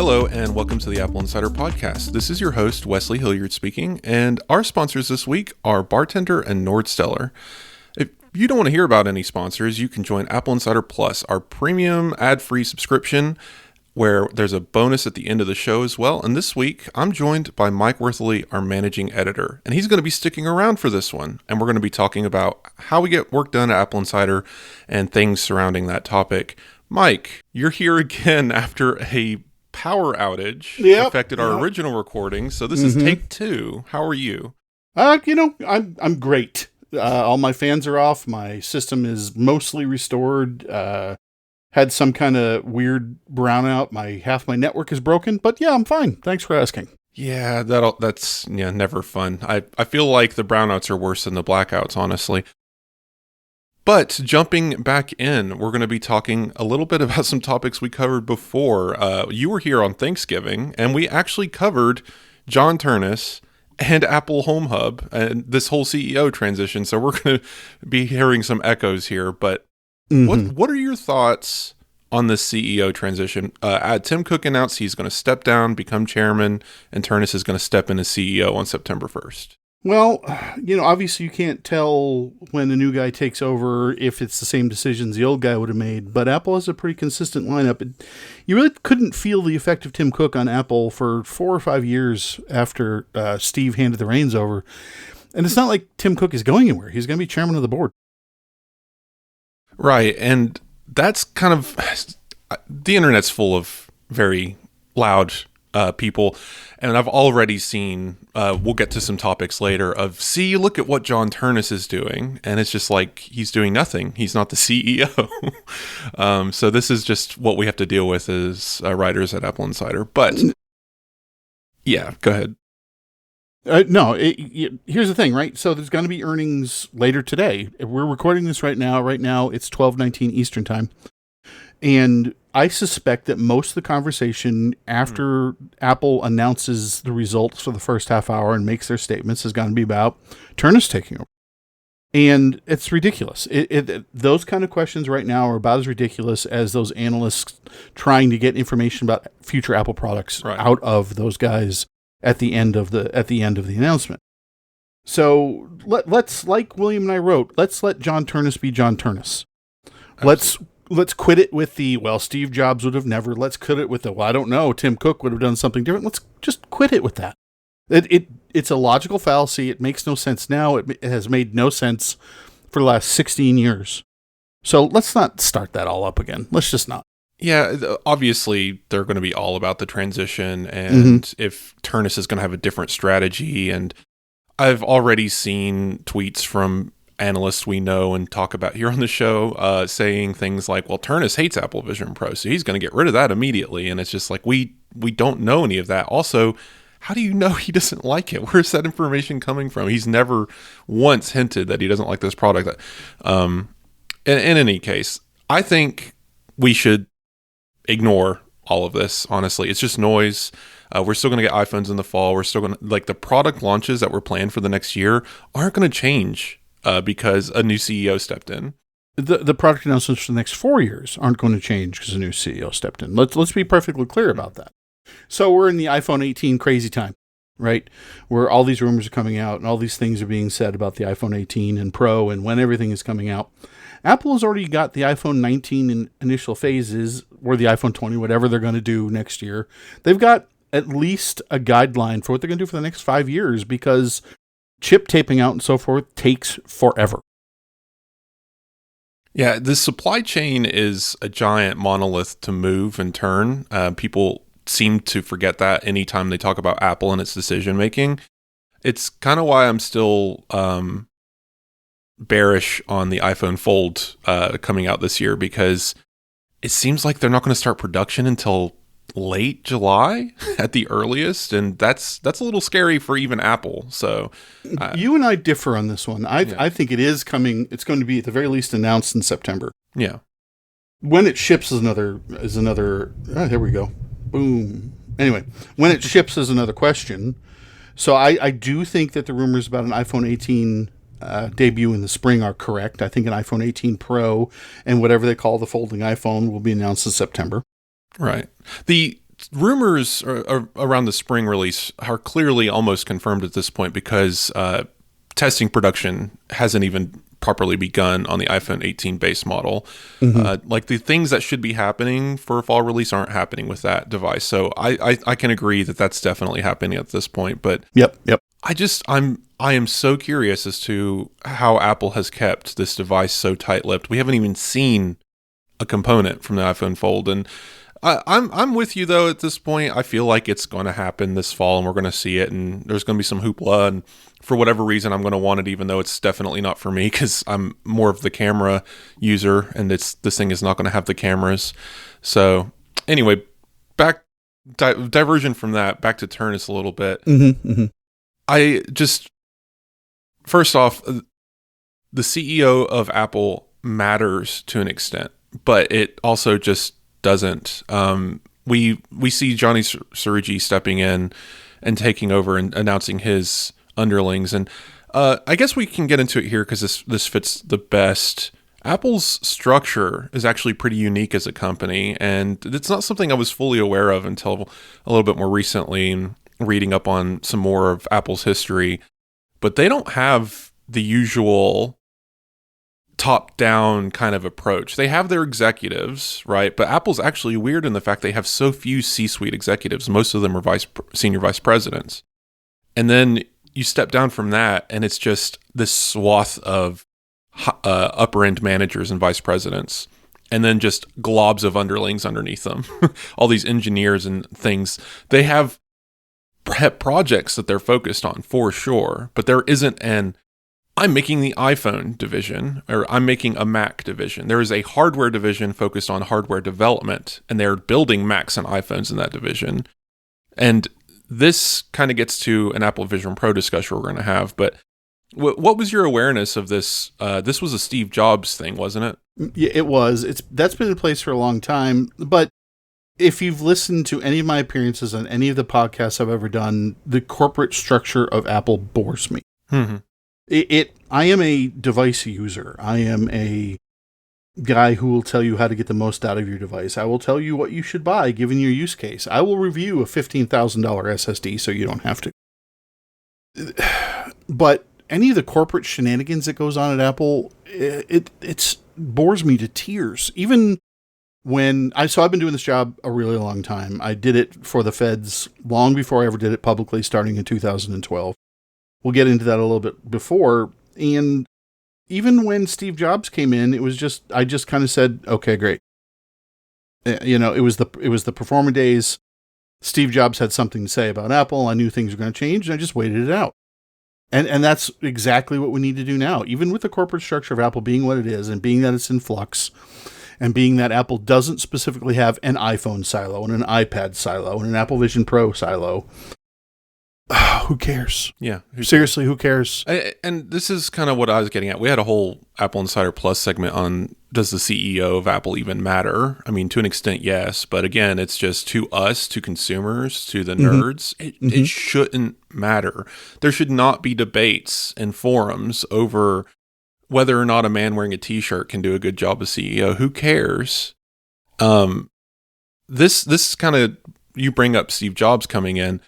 Hello, and welcome to the AppleInsider Podcast. This is your host, Wesley Hilliard speaking, and our sponsors this week are Bartender and Nordsteller. If you don't want to hear about any sponsors, you can join AppleInsider Plus, our premium ad-free subscription, where there's a bonus at the end of the show as well. And this week, I'm joined by Mike Worthley, our managing editor, and he's going to be sticking around for this one. And we're going to be talking about how we get work done at AppleInsider and things surrounding that topic. Mike, you're here again after a power outage affected our original recording. So this is take two. How are you? I'm great. All my fans are off. My system is mostly restored. Had some kind of weird brownout. Half my network is broken, but yeah, I'm fine. Thanks for asking. Yeah, that's never fun. I feel like the brownouts are worse than the blackouts, honestly. But jumping back in, we're going to be talking a little bit about some topics we covered before. You were here on Thanksgiving, and we actually covered John Ternus and Apple Home Hub and this whole CEO transition. So we're going to be hearing some echoes here. But what are your thoughts on this CEO transition? Tim Cook announced he's going to step down, become chairman, and Ternus is going to step in as CEO on September 1st. Well, obviously you can't tell when the new guy takes over if it's the same decisions the old guy would have made, but Apple has a pretty consistent lineup. You really couldn't feel the effect of Tim Cook on Apple for 4 or 5 years after Steve handed the reins over. And it's not like Tim Cook is going anywhere. He's going to be chairman of the board. Right, and that's kind of... The internet's full of very loud people, and I've already seen, we'll get to some topics later, look at what John Ternus is doing, and it's just like, he's doing nothing. He's not the CEO. So this is just what we have to deal with as writers at AppleInsider. But, yeah, go ahead. Here's the thing, right? So there's going to be earnings later today. We're recording this right now. Right now, it's 12:19 Eastern Time. And I suspect that most of the conversation after Apple announces the results for the first half hour and makes their statements is going to be about Ternus taking over. And it's ridiculous. Those kind of questions right now are about as ridiculous as those analysts trying to get information about future Apple products out of those guys at the end of the announcement. So let's, like William and I wrote, let's let John Ternus be John Ternus. Let's quit it with Steve Jobs would have never. Let's quit it with I don't know, Tim Cook would have done something different. Let's just quit it with that. It's a logical fallacy. It makes no sense now. It has made no sense for the last 16 years. So let's not start that all up again. Let's just not. Yeah, obviously they're going to be all about the transition and if Ternus is going to have a different strategy. And I've already seen tweets from analysts we know and talk about here on the show saying things like, well, Ternus hates Apple Vision Pro, so he's going to get rid of that immediately. And it's just like, we don't know any of that. Also, how do you know he doesn't like it? Where's that information coming from? He's never once hinted that he doesn't like this product. In any case, I think we should ignore all of this, honestly. It's just noise. We're still going to get iPhones in the fall. We're still going to, the product launches that were planned for the next year aren't going to change because a new CEO stepped in. The product announcements for the next 4 years aren't going to change because a new CEO stepped in. Let's be perfectly clear about that. So we're in the iPhone 18 crazy time, right? Where all these rumors are coming out and all these things are being said about the iPhone 18 and Pro and when everything is coming out. Apple has already got the iPhone 19 in initial phases, or the iPhone 20, whatever they're going to do next year. They've got at least a guideline for what they're going to do for the next 5 years because chip taping out and so forth takes forever. Yeah, the supply chain is a giant monolith to move and turn. People seem to forget that anytime they talk about Apple and its decision making. It's kind of why I'm still bearish on the iPhone Fold coming out this year, because it seems like they're not going to start production until late July at the earliest, and that's a little scary for even Apple. So you and I differ on this one. I think it is coming. It's going to be at the very least announced in September. Yeah. When it ships is another. There we go. Boom. Anyway, when it ships is another question. So I do think that the rumors about an iPhone 18 debut in the spring are correct. I think an iPhone 18 Pro and whatever they call the folding iPhone will be announced in September. Right. The rumors around the spring release are clearly almost confirmed at this point because testing production hasn't even properly begun on the iPhone 18 base model. Like the things that should be happening for a fall release aren't happening with that device. So I can agree that that's definitely happening at this point. But Yep. I am so curious as to how Apple has kept this device so tight-lipped. We haven't even seen a component from the iPhone Fold, and I'm with you though. At this point, I feel like it's going to happen this fall, and we're going to see it, and there's going to be some hoopla. And for whatever reason, I'm going to want it, even though it's definitely not for me because I'm more of the camera user, and this thing is not going to have the cameras. So anyway, diversion from that, back to Ternus a little bit. I just, first off, the CEO of Apple matters to an extent, but it also just doesn't. We see Johnny Srouji stepping in and taking over and announcing his underlings, and I guess we can get into it here because this fits the best. Apple's structure is actually pretty unique as a company, and it's not something I was fully aware of until a little bit more recently, and reading up on some more of Apple's history. But they don't have the usual top-down kind of approach. They have their executives, right? But Apple's actually weird in the fact they have so few C-suite executives. Most of them are senior vice presidents. And then you step down from that, and it's just this swath of upper-end managers and vice presidents, and then just globs of underlings underneath them. All these engineers and things. They have pet projects that they're focused on, for sure, but there isn't I'm making the iPhone division, or I'm making a Mac division. There is a hardware division focused on hardware development, and they're building Macs and iPhones in that division. And this kind of gets to an Apple Vision Pro discussion we're going to have, but what was your awareness of this? This was a Steve Jobs thing, wasn't it? Yeah, it was. That's been in place for a long time, but if you've listened to any of my appearances on any of the podcasts I've ever done, the corporate structure of Apple bores me. I am a device user. I am a guy who will tell you how to get the most out of your device. I will tell you what you should buy given your use case. I will review a $15,000 SSD so you don't have to. But any of the corporate shenanigans that goes on at Apple, it bores me to tears. Even so I've been doing this job a really long time. I did it for the feds long before I ever did it publicly, starting in 2012. We'll get into that a little bit before. And even when Steve Jobs came in, I just kind of said, okay, great. It was the Performer days. Steve Jobs had something to say about Apple. I knew things were going to change, and I just waited it out. And that's exactly what we need to do now. Even with the corporate structure of Apple being what it is, and being that it's in flux, and being that Apple doesn't specifically have an iPhone silo and an iPad silo and an Apple Vision Pro silo, who cares? Yeah. Seriously, who cares? And this is kind of what I was getting at. We had a whole Apple Insider Plus segment on, does the CEO of Apple even matter? I mean, to an extent, yes. But again, it's just to us, to consumers, to the nerds. It shouldn't matter. There should not be debates and forums over whether or not a man wearing a t-shirt can do a good job as CEO. Who cares? This kind of, you bring up Steve Jobs coming in.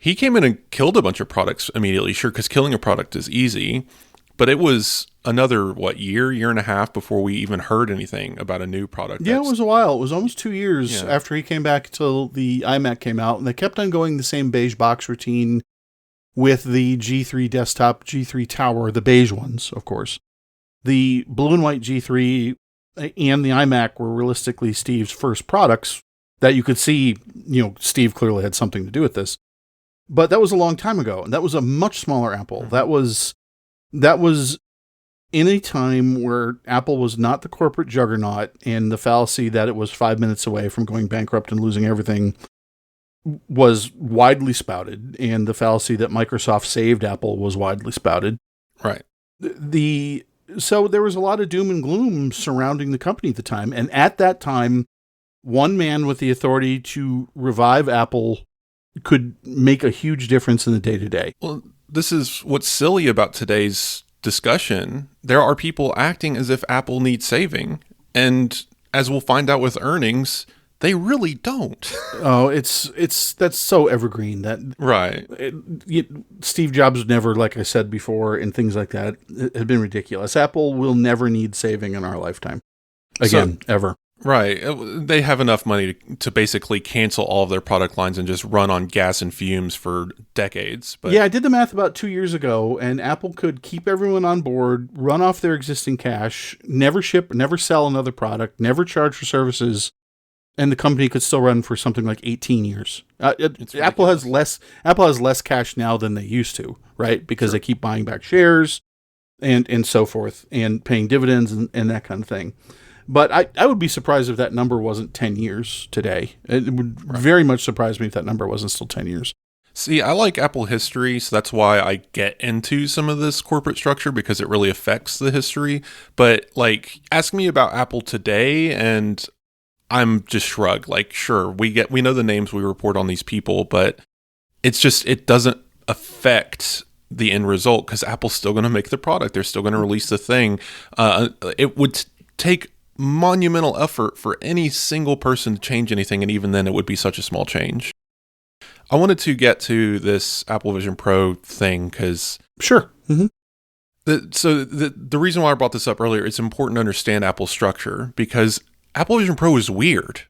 He came in and killed a bunch of products immediately, sure, because killing a product is easy. But it was another, year and a half before we even heard anything about a new product. Yeah, it was a while. It was almost 2 years after he came back till the iMac came out. And they kept on going the same beige box routine with the G3 desktop, G3 Tower, the beige ones, of course. The blue and white G3 and the iMac were realistically Steve's first products that you could see, Steve clearly had something to do with this. But that was a long time ago, and that was a much smaller Apple. That was in a time where Apple was not the corporate juggernaut, and the fallacy that it was 5 minutes away from going bankrupt and losing everything was widely spouted, and the fallacy that Microsoft saved Apple was widely spouted. Right. So there was a lot of doom and gloom surrounding the company at the time, and at that time, one man with the authority to revive Apple could make a huge difference in the day-to-day. Well, this is what's silly about today's discussion. There are people acting as if Apple needs saving. And as we'll find out with earnings, They really don't. Oh, that's so evergreen that Right. Steve Jobs never, like I said before, and things like that have been ridiculous. Apple will never need saving in our lifetime again, ever. Right. They have enough money to basically cancel all of their product lines and just run on gas and fumes for decades. But yeah, I did the math about 2 years ago, and Apple could keep everyone on board, run off their existing cash, never ship, never sell another product, never charge for services, and the company could still run for something like 18 years. Apple has less cash now than they used to, right? Because they keep buying back shares and so forth, and paying dividends and that kind of thing. But I would be surprised if that number wasn't 10 years today. It would very much surprise me if that number wasn't still 10 years. See, I like Apple history, so that's why I get into some of this corporate structure, because it really affects the history. But, like, ask me about Apple today, and I'm just shrug. Like, sure, we know the names, we report on these people, but it's just, it doesn't affect the end result, because Apple's still going to make the product. They're still going to release the thing. It would take monumental effort for any single person to change anything, and even then it would be such a small change. I wanted to get to this Apple Vision Pro thing because sure. Mm-hmm. The reason why I brought this up earlier, it's important to understand Apple's structure, because Apple Vision Pro is weird,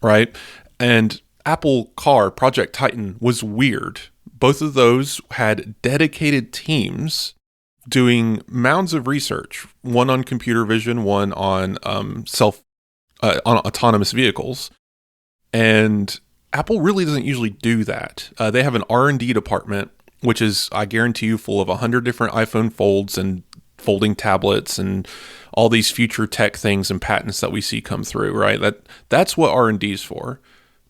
right? And Apple Car, Project Titan, was weird. Both of those had dedicated teams doing mounds of research, one on computer vision, one on on autonomous vehicles. And Apple really doesn't usually do that. They have an R&D department, which is, I guarantee you, full of 100 different iPhone folds and folding tablets and all these future tech things and patents that we see come through, right? That's what R&D is for.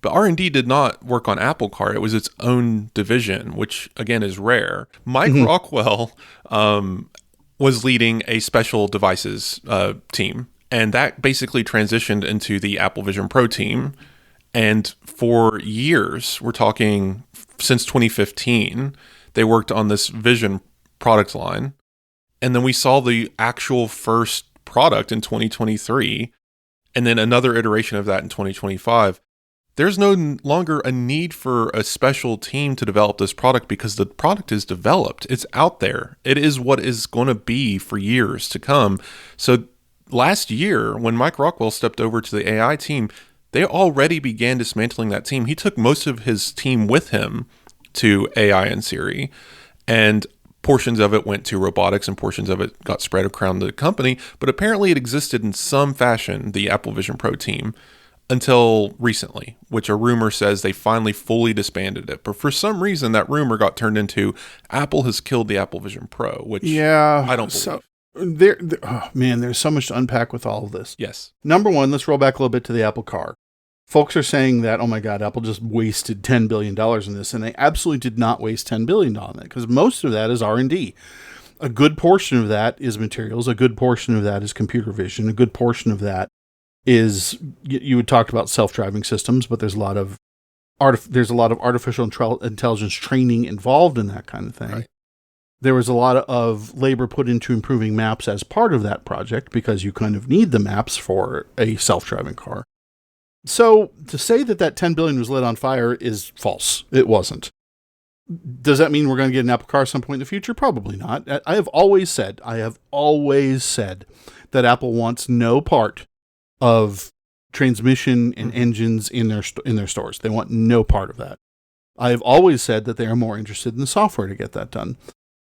But R&D did not work on Apple Car. It was its own division, which, again, is rare. Mike Rockwell was leading a special devices team, and that basically transitioned into the Apple Vision Pro team. And for years, we're talking since 2015, they worked on this Vision product line. And then we saw the actual first product in 2023, and then another iteration of that in 2025. There's no longer a need for a special team to develop this product, because the product is developed. It's out there. It is what is going to be for years to come. So last year, when Mike Rockwell stepped over to the AI team, they already began dismantling that team. He took most of his team with him to AI and Siri, and portions of it went to robotics and portions of it got spread around the company. But apparently it existed in some fashion, the Apple Vision Pro team, until recently, which a rumor says they finally fully disbanded it. But for some reason, that rumor got turned into Apple has killed the Apple Vision Pro, which I don't believe. Oh man, there's so much to unpack with all of this. Yes. Number one, let's roll back a little bit to the Apple Car. Folks are saying that, oh my God, Apple just wasted $10 billion in this, and they absolutely did not waste $10 billion on it, because most of that is R&D. A good portion of that is materials. A good portion of that is computer vision. A good portion of that is, you had talked about self-driving systems, but there's a lot of artificial intelligence training involved in that kind of thing. Right. There was a lot of labor put into improving maps as part of that project, because you kind of need the maps for a self-driving car. So to say that $10 billion was lit on fire is false. It wasn't. Does that mean we're going to get an Apple Car at some point in the future? Probably not. I have always said that Apple wants no part of transmission and engines in their stores. They want no part of that. I have always said that they are more interested in the software to get that done.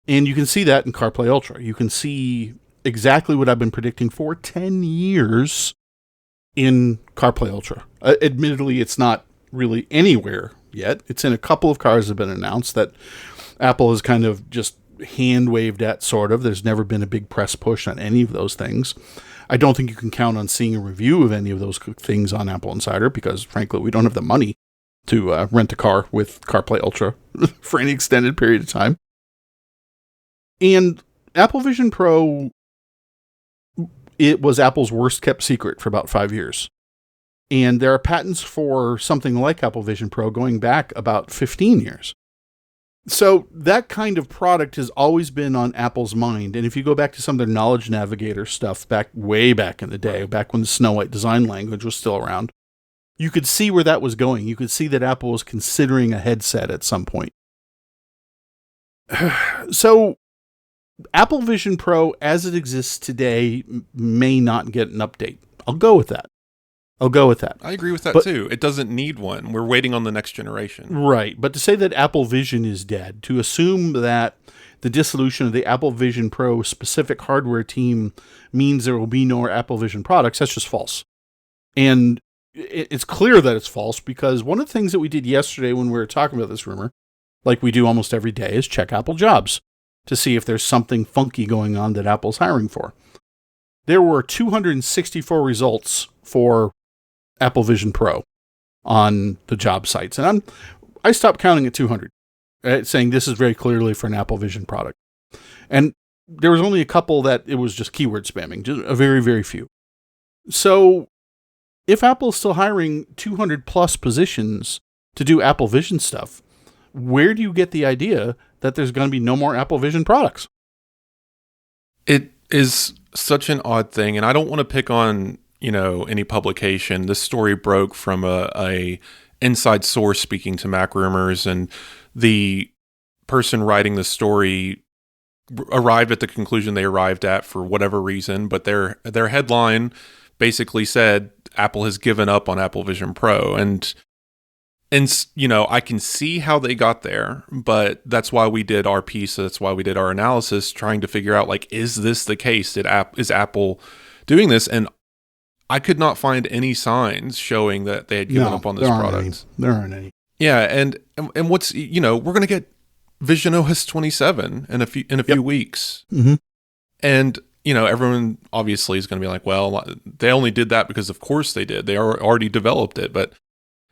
And you can see that in CarPlay Ultra. You can see exactly what I've been predicting for 10 years in CarPlay Ultra. Admittedly, it's not really anywhere yet. It's in a couple of cars that have been announced that Apple has kind of just hand-waved at, sort of. There's never been a big press push on any of those things. I don't think you can count on seeing a review of any of those things on AppleInsider, because, frankly, we don't have the money to rent a car with CarPlay Ultra for any extended period of time. And Apple Vision Pro, it was Apple's worst kept secret for about 5 years. And there are patents for something like Apple Vision Pro going back about 15 years. So that kind of product has always been on Apple's mind. And if you go back to some of their Knowledge Navigator stuff way back in the day, back when the Snow White design language was still around, you could see where that was going. You could see that Apple was considering a headset at some point. So Apple Vision Pro, as it exists today, may not get an update. I'll go with that. I agree with that too. It doesn't need one. We're waiting on the next generation. Right. But to say that Apple Vision is dead, to assume that the dissolution of the Apple Vision Pro specific hardware team means there will be no more Apple Vision products, that's just false. And it's clear that it's false because one of the things that we did yesterday when we were talking about this rumor, like we do almost every day, is check Apple jobs to see if there's something funky going on that Apple's hiring for. There were 264 results for Apple Vision Pro on the job sites. And I stopped counting at 200, saying this is very clearly for an Apple Vision product. And there was only a couple that it was just keyword spamming, just a very, very few. So if Apple is still hiring 200 plus positions to do Apple Vision stuff, where do you get the idea that there's going to be no more Apple Vision products? It is such an odd thing, and I don't want to pick on any publication. This story broke from a inside source speaking to Mac Rumors, and the person writing the story arrived at the conclusion they arrived at for whatever reason, but their headline basically said Apple has given up on Apple Vision Pro, and I can see how they got there, but that's why we did our piece. That's why we did our analysis, trying to figure out, is this the case? Is Apple doing this? And I could not find any signs showing that they had given up on this product. There aren't any. Yeah, and what's we're going to get Vision OS 27 in a few weeks, mm-hmm. and everyone obviously is going to be like, well, they only did that because of course they did. They already developed it, but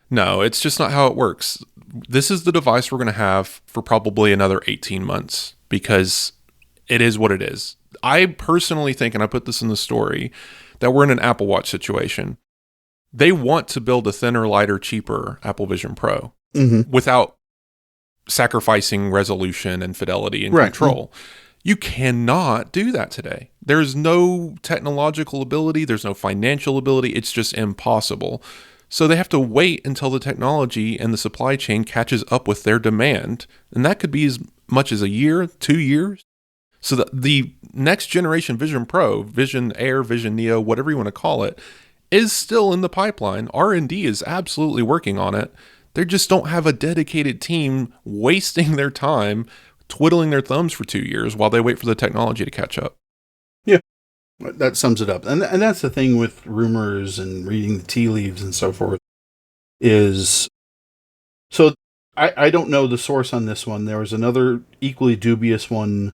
no, it's just not how it works. This is the device we're going to have for probably another 18 months because it is what it is. I personally think, and I put this in the story, that we're in an Apple Watch situation. They want to build a thinner, lighter, cheaper Apple Vision Pro mm-hmm. without sacrificing resolution and fidelity and right. control. You cannot do that today. There's no technological ability. There's no financial ability. It's just impossible. So they have to wait until the technology and the supply chain catches up with their demand. And that could be as much as a year, 2 years. So the next generation Vision Pro, Vision Air, Vision Neo, whatever you want to call it, is still in the pipeline. R&D is absolutely working on it. They just don't have a dedicated team wasting their time twiddling their thumbs for 2 years while they wait for the technology to catch up. Yeah, that sums it up. And that's the thing with rumors and reading the tea leaves and so forth is... So I don't know the source on this one. There was another equally dubious one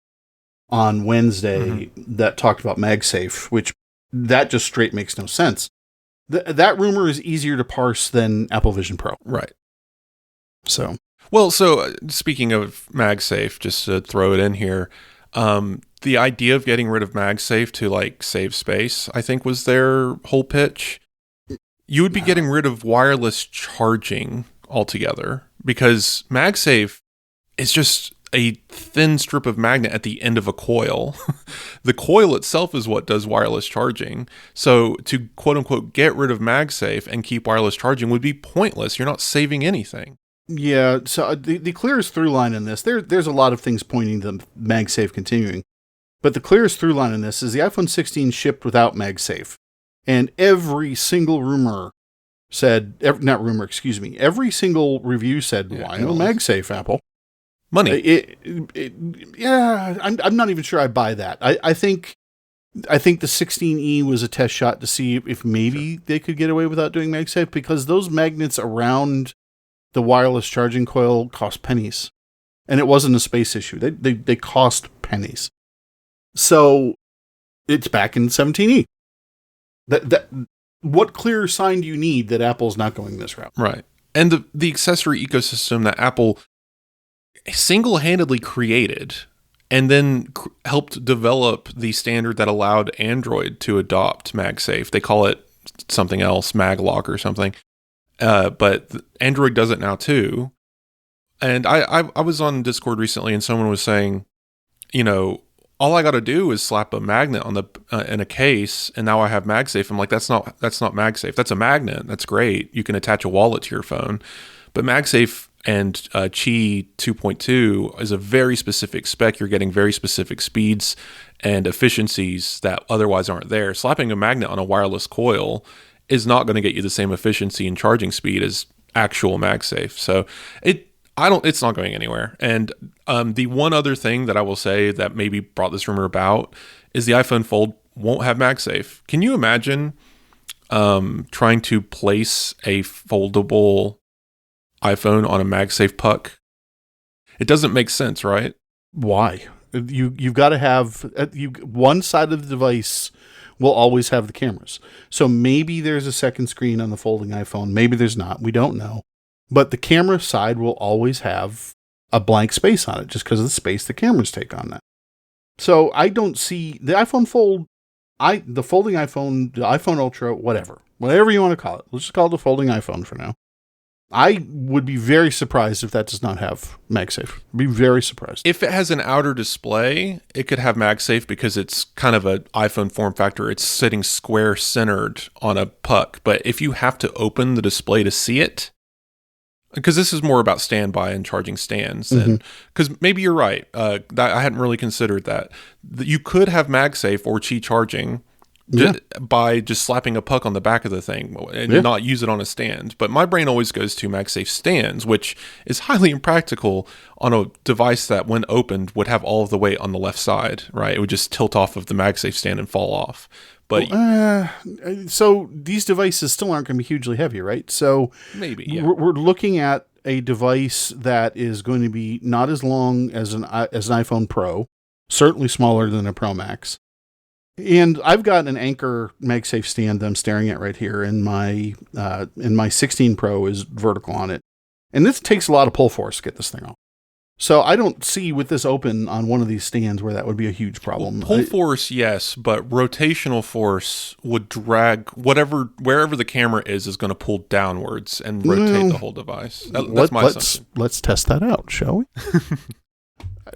on Wednesday mm-hmm. that talked about MagSafe, which that just straight makes no sense. That rumor is easier to parse than Apple Vision Pro. Right. So speaking of MagSafe, just to throw it in here, the idea of getting rid of MagSafe to save space, I think was their whole pitch. You would be getting rid of wireless charging altogether because MagSafe is just a thin strip of magnet at the end of a coil. The coil itself is what does wireless charging. So to quote unquote get rid of MagSafe and keep wireless charging would be pointless. You're not saving anything. Yeah, so the clearest through line in this, there's a lot of things pointing to MagSafe continuing, but the clearest through line in this is the iPhone 16 shipped without MagSafe. And every single rumor said, every single review said, why no MagSafe, Apple? Money. I'm not even sure I buy that. I think the 16E was a test shot to see if maybe they could get away without doing MagSafe, because those magnets around the wireless charging coil cost pennies, and it wasn't a space issue. They cost pennies. So it's back in 17E. That what clearer sign do you need that Apple's not going this route? Right. And the accessory ecosystem that Apple single-handedly created and then helped develop the standard that allowed Android to adopt MagSafe. They call it something else, MagLock or something. But Android does it now too. And I was on Discord recently and someone was saying, all I got to do is slap a magnet on the in a case, and now I have MagSafe. I'm like, that's not MagSafe. That's a magnet. That's great. You can attach a wallet to your phone, but MagSafe and Qi 2.2 is a very specific spec. You're getting very specific speeds and efficiencies that otherwise aren't there. Slapping a magnet on a wireless coil is not going to get you the same efficiency and charging speed as actual MagSafe. So it's not going anywhere. And the one other thing that I will say that maybe brought this rumor about is the iPhone Fold won't have MagSafe. Can you imagine trying to place a foldable iPhone on a MagSafe puck? It doesn't make sense, right? Why? You've got to have one side of the device will always have the cameras. So maybe there's a second screen on the folding iPhone. Maybe there's not. We don't know. But the camera side will always have a blank space on it just because of the space the cameras take on that. So I don't see the iPhone Fold, the folding iPhone, the iPhone Ultra, whatever you want to call it. Let's just call it the folding iPhone for now. I would be very surprised if that does not have MagSafe. Be very surprised. If it has an outer display, it could have MagSafe because it's kind of an iPhone form factor. It's sitting square centered on a puck. But if you have to open the display to see it, because this is more about standby and charging stands, because maybe you're right. I hadn't really considered that. You could have MagSafe or Qi charging by just slapping a puck on the back of the thing and not use it on a stand. But my brain always goes to MagSafe stands, which is highly impractical on a device that, when opened, would have all of the weight on the left side, right? It would just tilt off of the MagSafe stand and fall off. But so these devices still aren't going to be hugely heavy, right? So maybe we're looking at a device that is going to be not as long as an iPhone Pro, certainly smaller than a Pro Max. And I've got an Anker MagSafe stand that I'm staring at right here, and my 16 Pro is vertical on it. And this takes a lot of pull force to get this thing off. So I don't see with this open on one of these stands where that would be a huge problem. Well, pull force, yes, but rotational force would drag wherever the camera is going to pull downwards and rotate the whole device. That's my assumption. Let's test that out, shall we?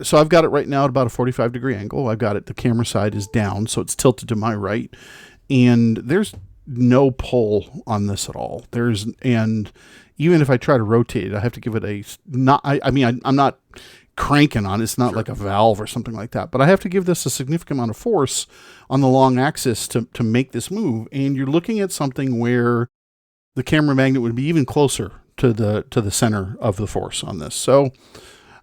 So I've got it right now at about a 45-degree angle. I've got it, the camera side is down, so it's tilted to my right. And there's no pull on this at all. And even if I try to rotate it, I have to give it I'm not cranking on it. It's not like a valve or something like that. But I have to give this a significant amount of force on the long axis to make this move. And you're looking at something where the camera magnet would be even closer to the center of the force on this. So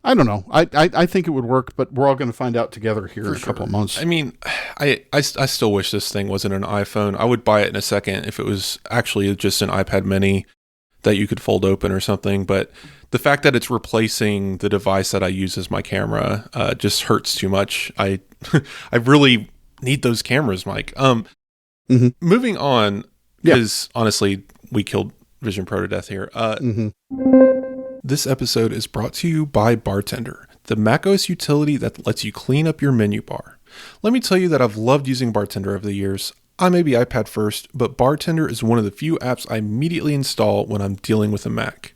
I don't know. I think it would work, but we're all going to find out together here in a couple of months. I mean, I still wish this thing wasn't an iPhone. I would buy it in a second if it was actually just an iPad mini that you could fold open or something. But the fact that it's replacing the device that I use as my camera just hurts too much. I really need those cameras, Mike. Moving on, because honestly, we killed Vision Pro to death here. This episode is brought to you by Bartender, the macOS utility that lets you clean up your menu bar. Let me tell you that I've loved using Bartender over the years. I may be iPad first, but Bartender is one of the few apps I immediately install when I'm dealing with a Mac.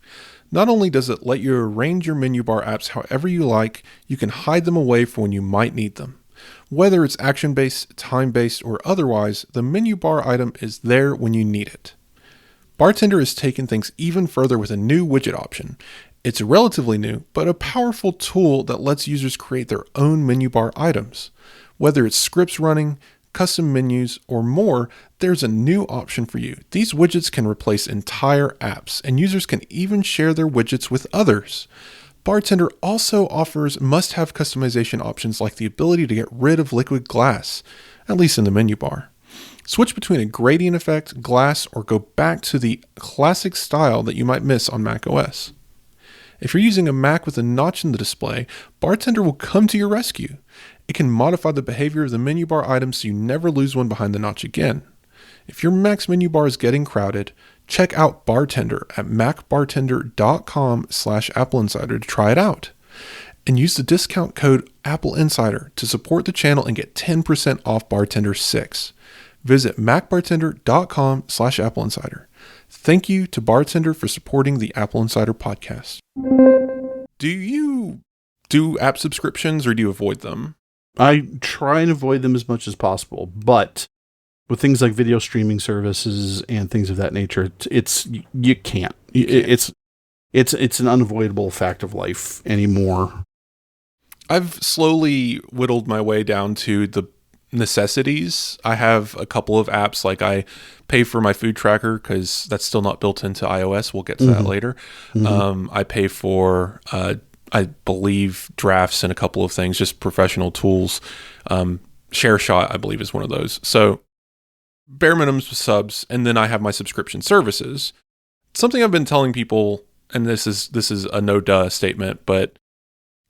Not only does it let you arrange your menu bar apps however you like, you can hide them away for when you might need them. Whether it's action-based, time-based, or otherwise, the menu bar item is there when you need it. Bartender has taken things even further with a new widget option. It's relatively new, but a powerful tool that lets users create their own menu bar items. Whether it's scripts running, custom menus, or more, there's a new option for you. These widgets can replace entire apps, and users can even share their widgets with others. Bartender also offers must-have customization options like the ability to get rid of liquid glass, at least in the menu bar. Switch between a gradient effect, glass, or go back to the classic style that you might miss on macOS. If you're using a Mac with a notch in the display, Bartender will come to your rescue. It can modify the behavior of the menu bar items so you never lose one behind the notch again. If your Mac's menu bar is getting crowded, check out Bartender at macbartender.com/AppleInsider to try it out. And use the discount code AppleInsider to support the channel and get 10% off Bartender 6. Visit macbartender.com/AppleInsider. Thank you to Bartender for supporting the Apple Insider podcast. Do you do app subscriptions or do you avoid them? I try and avoid them as much as possible, but with things like video streaming services and things of that nature, it's you can't. It's an unavoidable fact of life anymore. I've slowly whittled my way down to the necessities. I have a couple of apps, like I pay for my food tracker because that's still not built into iOS. We'll get to that later. I pay for, I believe, drafts and a couple of things, just professional tools. ShareShot, I believe, is one of those. So bare minimum subs, and then I have my subscription services. Something I've been telling people, and this is a no-duh statement, but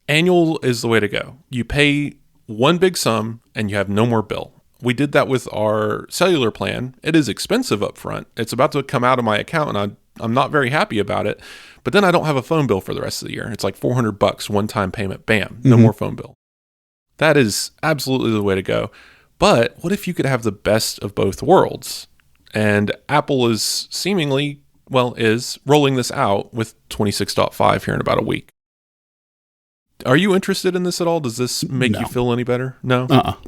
annual is the way to go. You pay one big sum, and you have no more bill. We did that with our cellular plan. It is expensive up front. It's about to come out of my account, and I'm not very happy about it. But then I don't have a phone bill for the rest of the year. It's like $400 one-time payment. Bam, no more phone bill. That is absolutely the way to go. But what if you could have the best of both worlds? And Apple is seemingly, is rolling this out with 26.5 here in about a week. Are you interested in this at all? Does this make you feel any better? No? No.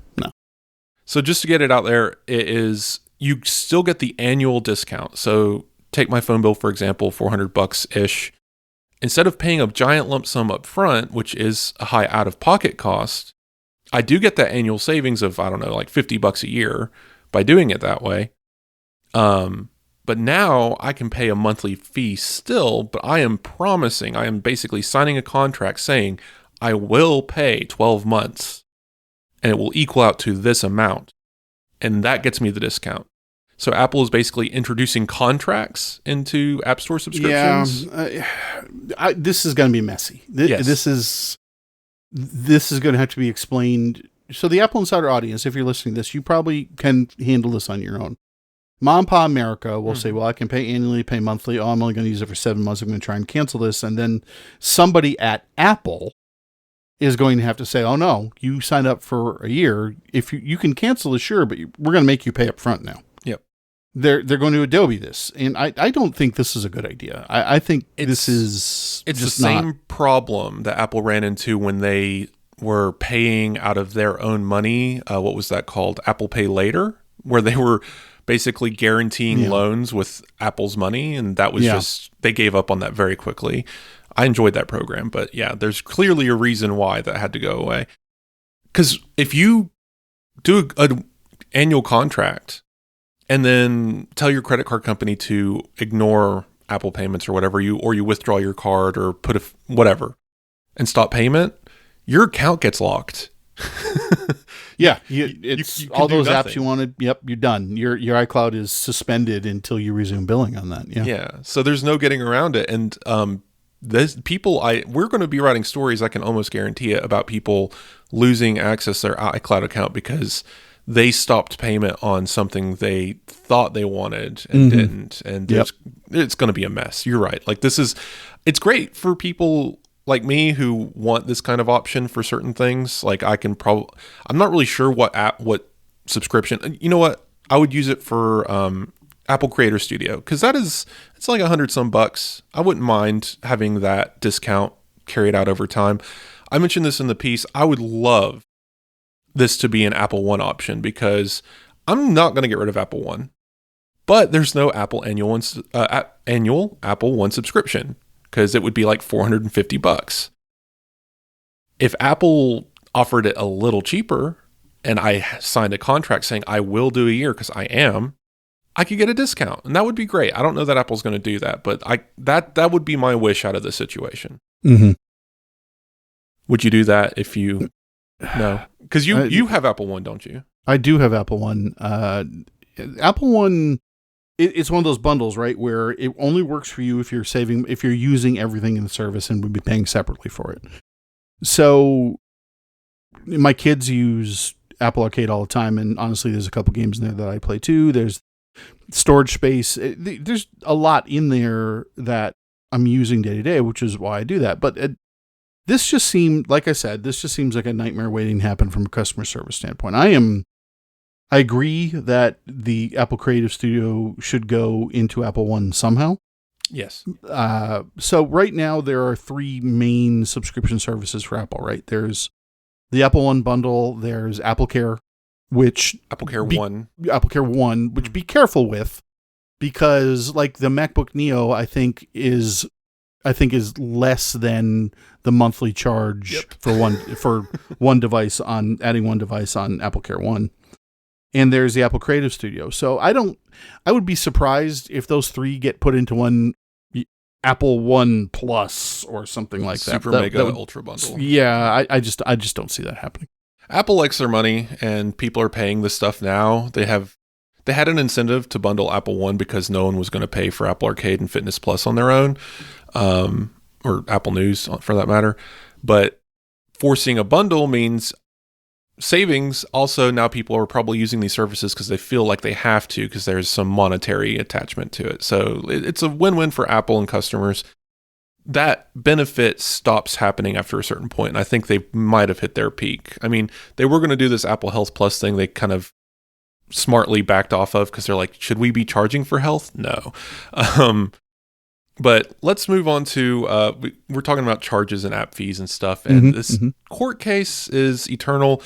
So just to get it out there, you still get the annual discount. So take my phone bill, for example, $400-ish. Instead of paying a giant lump sum up front, which is a high out-of-pocket cost, I do get that annual savings of, I don't know, like $50 a year by doing it that way. But now I can pay a monthly fee still, but I am basically signing a contract saying I will pay 12 months and it will equal out to this amount. And that gets me the discount. So Apple is basically introducing contracts into App Store subscriptions. Yeah, this is going to be messy. Yes. This is going to have to be explained. So the Apple Insider audience, if you're listening to this, you probably can handle this on your own. Mom and Pa America will say, well, I can pay annually, pay monthly. Oh, I'm only going to use it for 7 months. I'm going to try and cancel this. And then somebody at Apple is going to have to say, oh, no, you signed up for a year. If you can cancel this, sure, but we're going to make you pay up front now. Yep. They're going to Adobe this. And I don't think this is a good idea. I think this is It's just the same problem that Apple ran into when they were paying out of their own money. What was that called? Apple Pay Later, where they were basically guaranteeing loans with Apple's money. And that was just, they gave up on that very quickly. I enjoyed that program, but yeah, there's clearly a reason why that had to go away. Because if you do an annual contract and then tell your credit card company to ignore Apple payments or whatever, you withdraw your card or put whatever and stop payment, your account gets locked. Yeah, it's all those apps you wanted. Yep, you're done. Your iCloud is suspended until you resume billing on that. Yeah. So there's no getting around it. And we're going to be writing stories, I can almost guarantee it, about people losing access to their iCloud account because they stopped payment on something they thought they wanted and didn't. And it's going to be a mess. You're right. Like it's great for people like me who want this kind of option for certain things. Like I'm not really sure what subscription. You know what? I would use it for Apple Creator Studio because it's like $100 some bucks. I wouldn't mind having that discount carried out over time. I mentioned this in the piece. I would love this to be an Apple One option because I'm not going to get rid of Apple One, but there's no Apple annual Apple One subscription because it would be like $450. If Apple offered it a little cheaper and I signed a contract saying I will do a year because I could get a discount and that would be great. I don't know that Apple's going to do that, but that would be my wish out of this situation. Mm-hmm. Would you do that if you... No, because you have Apple One, don't you? I do have Apple One. Apple One, it's one of those bundles, right, where it only works for you if you're using everything in the service and would be paying separately for it. So my kids use Apple Arcade all the time, and honestly, there's a couple games in there that I play too. There's storage space. There's a lot in there that I'm using day to day, which is why I do that. But this just seemed, like I said, like a nightmare waiting to happen from a customer service standpoint. I agree that the Apple Creative Studio should go into Apple One somehow. Yes. So right now there are 3 main subscription services for Apple, right? There's the Apple One bundle. There's AppleCare, which AppleCare One. AppleCare One, which be careful with, because like the MacBook Neo, I think is less than the monthly charge for one device on AppleCare One. And there's the Apple Creative Studio. So I would be surprised if those three get put into one Apple One Plus or something like that. Super mega ultra bundle. Yeah, I just don't see that happening. Apple likes their money, and people are paying this stuff now. They had an incentive to bundle Apple One because no one was going to pay for Apple Arcade and Fitness Plus on their own, or Apple News for that matter. But forcing a bundle means savings. Also, now people are probably using these services because they feel like they have to, because there's some monetary attachment to it. So it's a win-win for Apple and customers. That benefit stops happening after a certain point, and I think they might have hit their peak. I mean, they were going to do this Apple Health Plus thing. They kind of smartly backed off of, because they're like, should we be charging for health? No. But let's move on to, we're talking about charges and app fees and stuff, and this court case is eternal.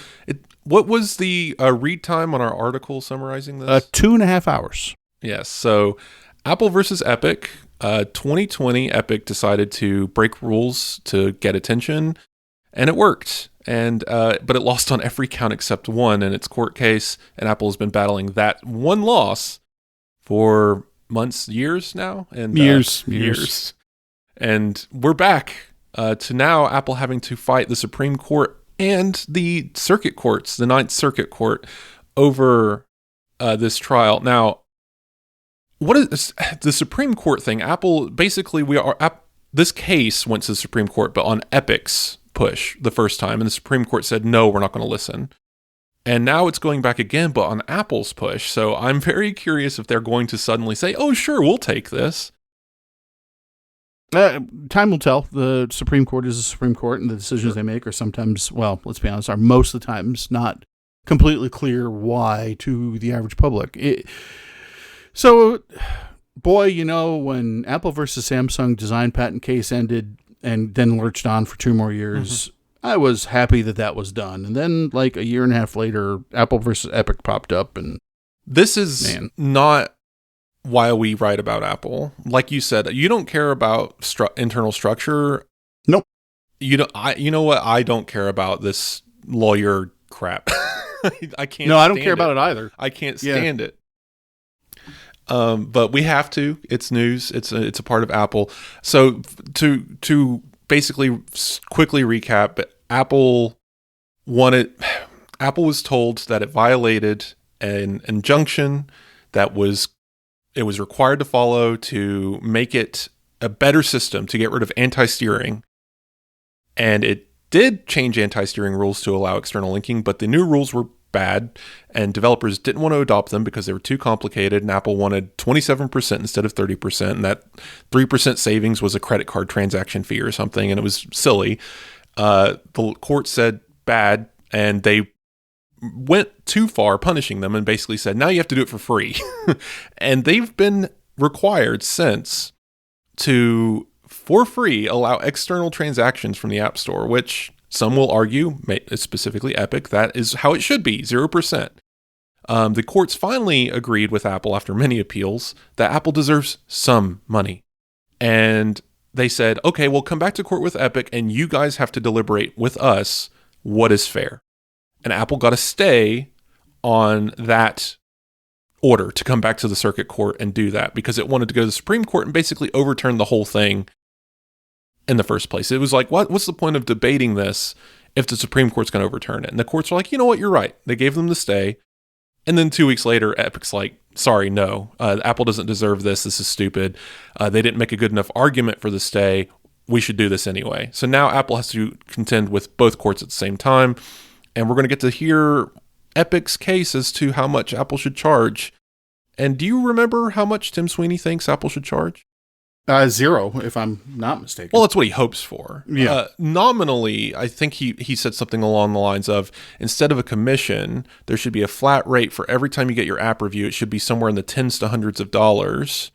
What was the read time on our article summarizing this? 2.5 hours. Yes. So Apple versus Epic. 2020, Epic decided to break rules to get attention, and it worked. And but it lost on every count except one in its court case, and Apple has been battling that one loss for months, years now, and years. And we're back to now Apple having to fight the Supreme Court and the circuit courts, the Ninth Circuit Court, over this trial. Now, what is the Supreme Court thing? Apple, basically, this case went to the Supreme Court, but on Epic's push the first time, and the Supreme Court said, no, we're not going to listen. And now it's going back again, but on Apple's push. So I'm very curious if they're going to suddenly say, oh, sure, we'll take this. Time will tell. The Supreme Court is the Supreme Court, and the decisions they make are sometimes, well, let's be honest, are most of the times not completely clear why to the average public. So, boy, when Apple versus Samsung design patent case ended and then lurched on for 2 more years, I was happy that was done. And then, like a year and a half later, Apple versus Epic popped up, and this is not why we write about Apple. Like you said, you don't care about internal structure. Nope. You know what? I don't care about this lawyer crap. I can't. No, I don't care about it either. I can't stand it. But we have to. It's news. It's a part of Apple. So to basically quickly recap, Apple was told that it violated an injunction that it was required to follow to make it a better system to get rid of anti-steering. And it did change anti-steering rules to allow external linking, but the new rules were bad, and developers didn't want to adopt them because they were too complicated, and Apple wanted 27% instead of 30%, and that 3% savings was a credit card transaction fee or something, and it was silly. The court said bad, and they went too far punishing them and basically said, now you have to do it for free. And they've been required since to, for free, allow external transactions from the App Store, which some will argue, specifically Epic, that is how it should be, 0%. The courts finally agreed with Apple after many appeals that Apple deserves some money. And they said, okay, we'll come back to court with Epic, and you guys have to deliberate with us what is fair. And Apple got a stay on that order to come back to the circuit court and do that because it wanted to go to the Supreme Court and basically overturn the whole thing in the first place. It was like, what's the point of debating this if the Supreme Court's going to overturn it? And the courts were like, you know what, you're right. They gave them the stay. And then 2 weeks later, Epic's like, sorry, no, Apple doesn't deserve this. This is stupid. They didn't make a good enough argument for the stay. We should do this anyway. So now Apple has to contend with both courts at the same time. And we're going to get to hear Epic's case as to how much Apple should charge. And do you remember how much Tim Sweeney thinks Apple should charge? 0, if I'm not mistaken. Well, that's what he hopes for. Yeah. Nominally, I think he said something along the lines of, instead of a commission, there should be a flat rate for every time you get your app review. It should be somewhere in the tens to hundreds of dollars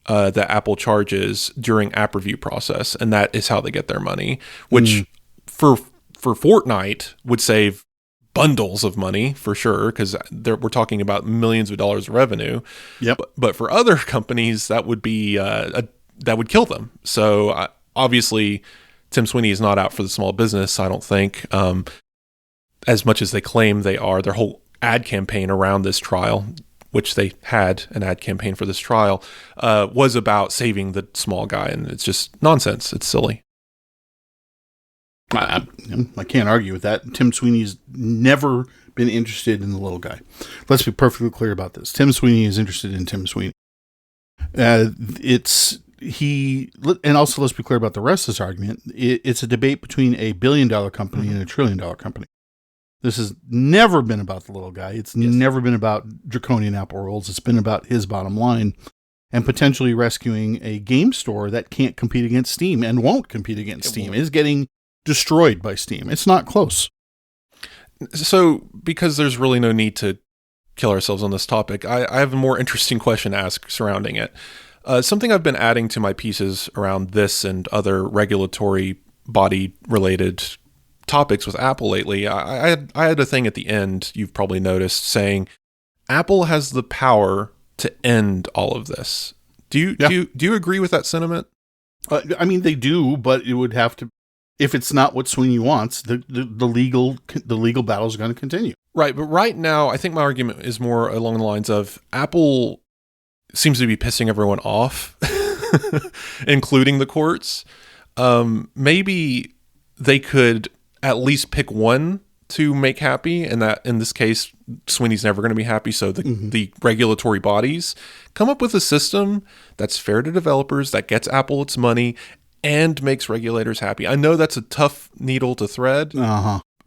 that Apple charges during app review process. And that is how they get their money, which for for Fortnite would save bundles of money for sure, because we're talking about millions of dollars of revenue. Yep. But for other companies, that would be that would kill them. So obviously, Tim Sweeney is not out for the small business, I don't think, as much as they claim they are. Their whole ad campaign around this trial, which they had an ad campaign for this trial, was about saving the small guy, and it's just nonsense. It's silly. I can't argue with that. Tim Sweeney's never been interested in the little guy. Let's be perfectly clear about this. Tim Sweeney is interested in Tim Sweeney. And also let's be clear about the rest of this argument. It's a debate between a $1 billion company and a $1 trillion company. This has never been about the little guy. It's never been about draconian Apple rules. It's been about his bottom line and potentially rescuing a game store that can't compete against Steam and won't compete against Steam. Is getting destroyed by Steam. It's not close. So, because there's really no need to kill ourselves on this topic, I have a more interesting question to ask surrounding it. Something I've been adding to my pieces around this and other regulatory body-related topics with Apple lately, I had a thing at the end, you've probably noticed, saying Apple has the power to end all of this. Do you agree with that sentiment? I mean, they do, but it would have to. If it's not what Sweeney wants, the legal battle is going to continue. Right, but right now, I think my argument is more along the lines of Apple seems to be pissing everyone off, including the courts. Maybe they could at least pick one to make happy, and that in this case, Sweeney's never going to be happy. So the regulatory bodies come up with a system that's fair to developers, that gets Apple its money, and makes regulators happy. I know that's a tough needle to thread,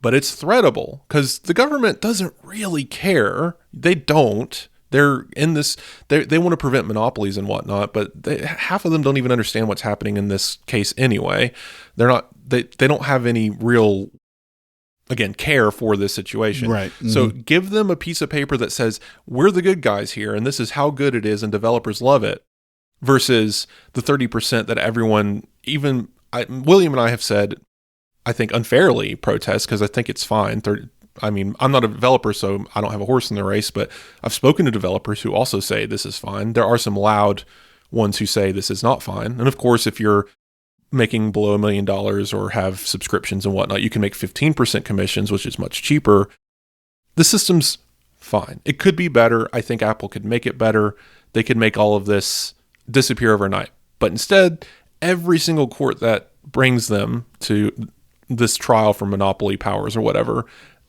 but it's threadable because the government doesn't really care. They don't. They're in this. They want to prevent monopolies and whatnot, but half of them don't even understand what's happening in this case anyway. They're not. They don't have any real, again, care for this situation. Right. So give them a piece of paper that says we're the good guys here, and this is how good it is, and developers love it. Versus the 30% that everyone, even William and I have said, I think unfairly protest because I think it's fine. I'm not a developer, so I don't have a horse in the race, but I've spoken to developers who also say this is fine. There are some loud ones who say this is not fine. And of course, if you're making below $1 million or have subscriptions and whatnot, you can make 15% commissions, which is much cheaper. The system's fine. It could be better. I think Apple could make it better. They could make all of this disappear overnight. But instead, every single court that brings them to this trial for monopoly powers or whatever,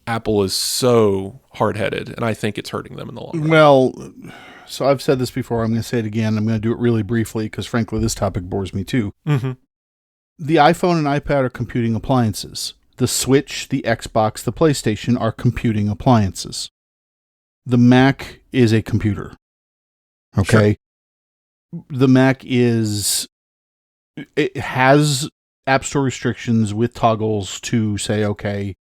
Apple is so hard-headed, and I think it's hurting them in the long run. Well, so I've said this before. I'm going to say it again. I'm going to do it really briefly because, frankly, this topic bores me too. The iPhone and iPad are computing appliances. The Switch, the Xbox, the PlayStation are computing appliances. The Mac is a computer. Okay? Sure. The Mac it has App Store restrictions with toggles to say, okay,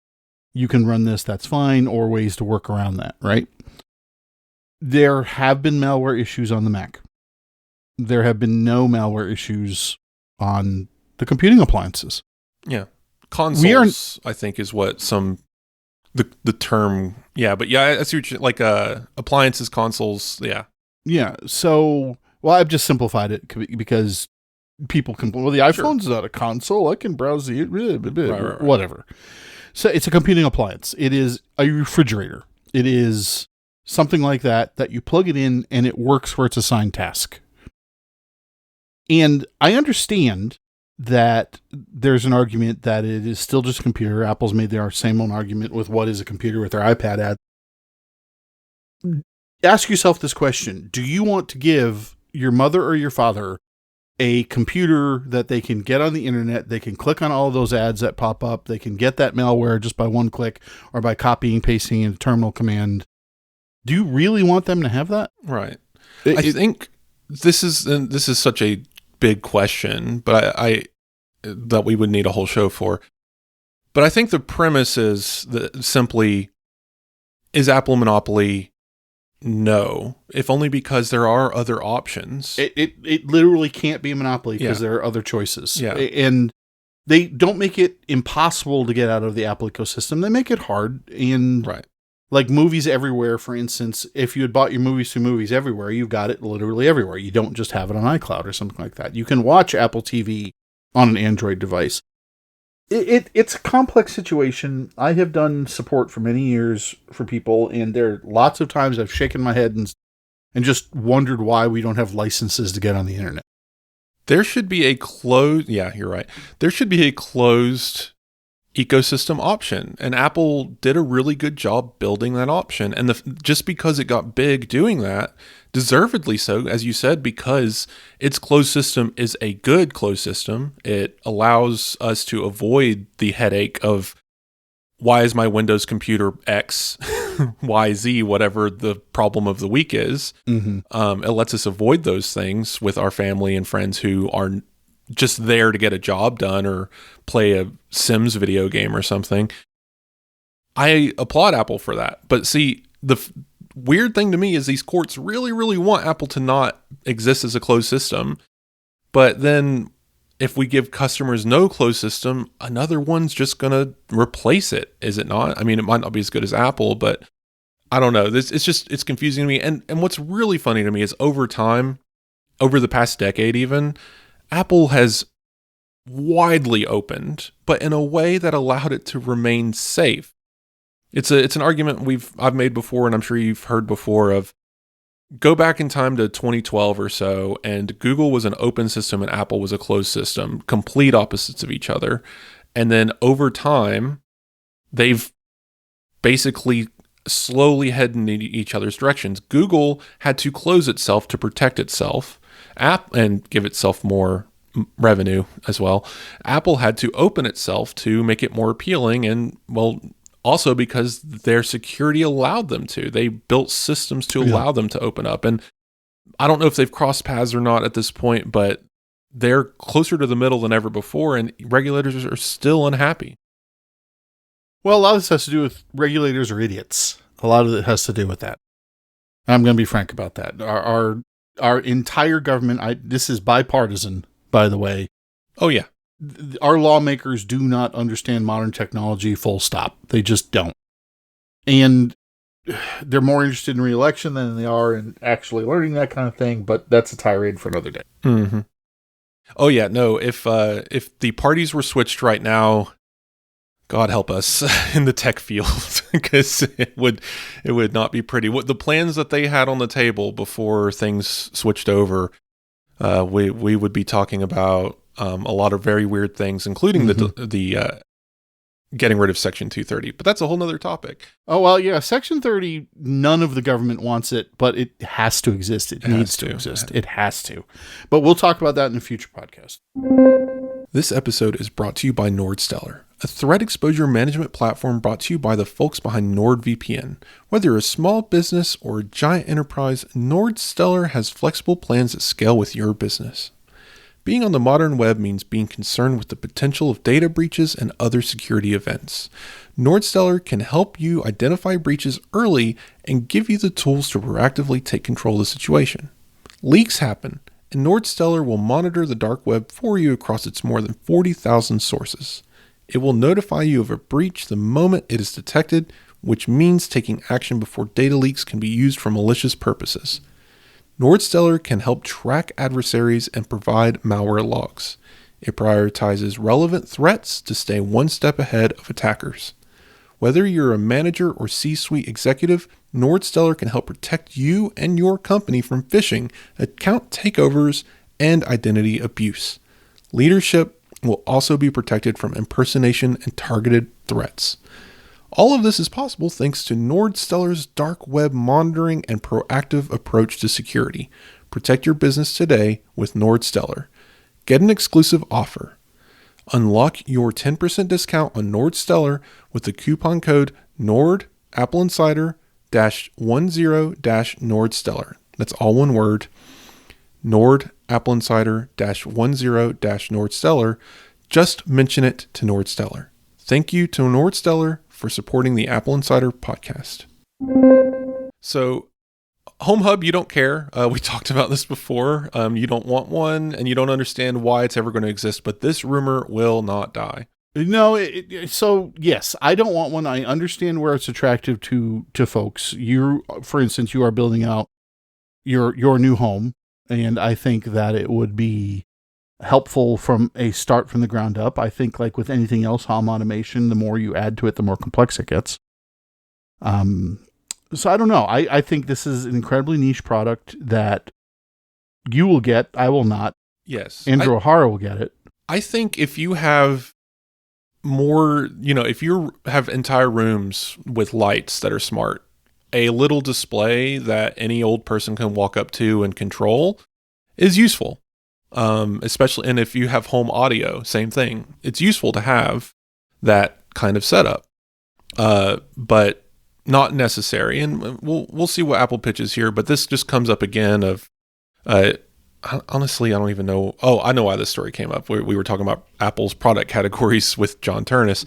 you can run this, that's fine, or ways to work around that, right? There have been malware issues on the Mac. There have been no malware issues on the computing appliances. Yeah. Consoles, I think, is what the term, yeah, but yeah, I see what you like, appliances, consoles, yeah. Yeah, so, well, I've just simplified it because people can, well, the iPhone's not a console, I can browse the, right. Whatever. So it's a computing appliance. It is a refrigerator. It is something like that you plug it in and it works for its assigned task. And I understand that there's an argument that it is still just a computer. Apple's made their same own argument with what is a computer with their iPad ad. Ask yourself this question. Do you want to give your mother or your father a computer that they can get on the internet, they can click on all of those ads that pop up, they can get that malware just by one click or by copying, pasting in a terminal command? Do you really want them to have that? Right. I think this is such a big question, but I that we would need a whole show for. But I think the premise is that simply, is Apple monopoly? No, if only because there are other options. It literally can't be a monopoly because there are other choices. Yeah. And they don't make it impossible to get out of the Apple ecosystem. They make it hard. And Right. like Movies Everywhere, for instance, if you had bought your movies through Movies Everywhere, you've got it literally everywhere. You don't just have it on iCloud or something like that. You can watch Apple TV on an Android device. It's a complex situation. I have done support for many years for people, and there are lots of times I've shaken my head and just wondered why we don't have licenses to get on the internet. There should be a closed, yeah, you're right. There should be a closed ecosystem option, and Apple did a really good job building that option. And just because it got big doing that, deservedly so, as you said, because its closed system is a good closed system. It allows us to avoid the headache of why is my Windows computer X, Y, Z, whatever the problem of the week is. Mm-hmm. It lets us avoid those things with our family and friends who are just there to get a job done or play a Sims video game or something. I applaud Apple for that. But see, the weird thing to me is these courts really, really want Apple to not exist as a closed system. But then if we give customers no closed system, another one's just going to replace it, is it not? I mean, it might not be as good as Apple, but I don't know. It's confusing to me. And what's really funny to me is over time, over the past decade even, Apple has widely opened, but in a way that allowed it to remain safe. It's an argument I've made before, and I'm sure you've heard before of go back in time to 2012 or so, and Google was an open system and Apple was a closed system, complete opposites of each other. And then over time, they've basically slowly headed in each other's directions. Google had to close itself to protect itself, and give itself more revenue as well. Apple had to open itself to make it more appealing, and well, also because their security allowed them to. They built systems to allow them to open up. And I don't know if they've crossed paths or not at this point, but they're closer to the middle than ever before, and regulators are still unhappy. Well, a lot of this has to do with regulators are idiots. A lot of it has to do with that. I'm going to be frank about that. Our entire government, this is bipartisan, by the way. Oh, yeah. Our lawmakers do not understand modern technology, full stop. They just don't. And they're more interested in re-election than they are in actually learning that kind of thing, but that's a tirade for another day. Mm-hmm. Oh, yeah. No, if the parties were switched right now, God help us in the tech field, because it would not be pretty. What the plans that they had on the table before things switched over, we would be talking about a lot of very weird things, including the getting rid of Section 230. But that's a whole nother topic. Oh, well, yeah. Section 30, none of the government wants it, but it has to exist. It needs to exist. It has to. But we'll talk about that in a future podcast. This episode is brought to you by NordStellar, a threat exposure management platform brought to you by the folks behind NordVPN. Whether you're a small business or a giant enterprise, NordStellar has flexible plans that scale with your business. Being on the modern web means being concerned with the potential of data breaches and other security events. NordStellar can help you identify breaches early and give you the tools to proactively take control of the situation. Leaks happen, and NordStellar will monitor the dark web for you across its more than 40,000 sources. It will notify you of a breach the moment it is detected, which means taking action before data leaks can be used for malicious purposes. NordStellar can help track adversaries and provide malware logs. It prioritizes relevant threats to stay one step ahead of attackers. Whether you're a manager or C-suite executive, NordStellar can help protect you and your company from phishing, account takeovers, and identity abuse. Leadership will also be protected from impersonation and targeted threats. All of this is possible thanks to NordStellar's dark web monitoring and proactive approach to security. Protect your business today with NordStellar. Get an exclusive offer. Unlock your 10% discount on NordStellar with the coupon code NORD AppleInsider -10-NordStellar. That's all one word. NORD AppleInsider -10-NordStellar. Just mention it to NordStellar. Thank you to NordStellar for supporting the Apple Insider podcast. So Home Hub, you don't care. We talked about this before. You don't want one, and you don't understand why it's ever going to exist, but this rumor will not die. No, so yes, I don't want one. I understand where it's attractive to folks. For instance, you are building out your new home, and I think that it would be helpful from a start from the ground up. I think, like with anything else, home automation, the more you add to it, the more complex it gets. So I don't know. I think this is an incredibly niche product that you will get. I will not. Yes. Andrew O'Hara will get it. I think if you have more, if you have entire rooms with lights that are smart, a little display that any old person can walk up to and control is useful. Especially, and if you have home audio, same thing. It's useful to have that kind of setup. But not necessary. And we'll see what Apple pitches here, but this just comes up again of, honestly, I don't even know. Oh, I know why this story came up. We were talking about Apple's product categories with John Ternus.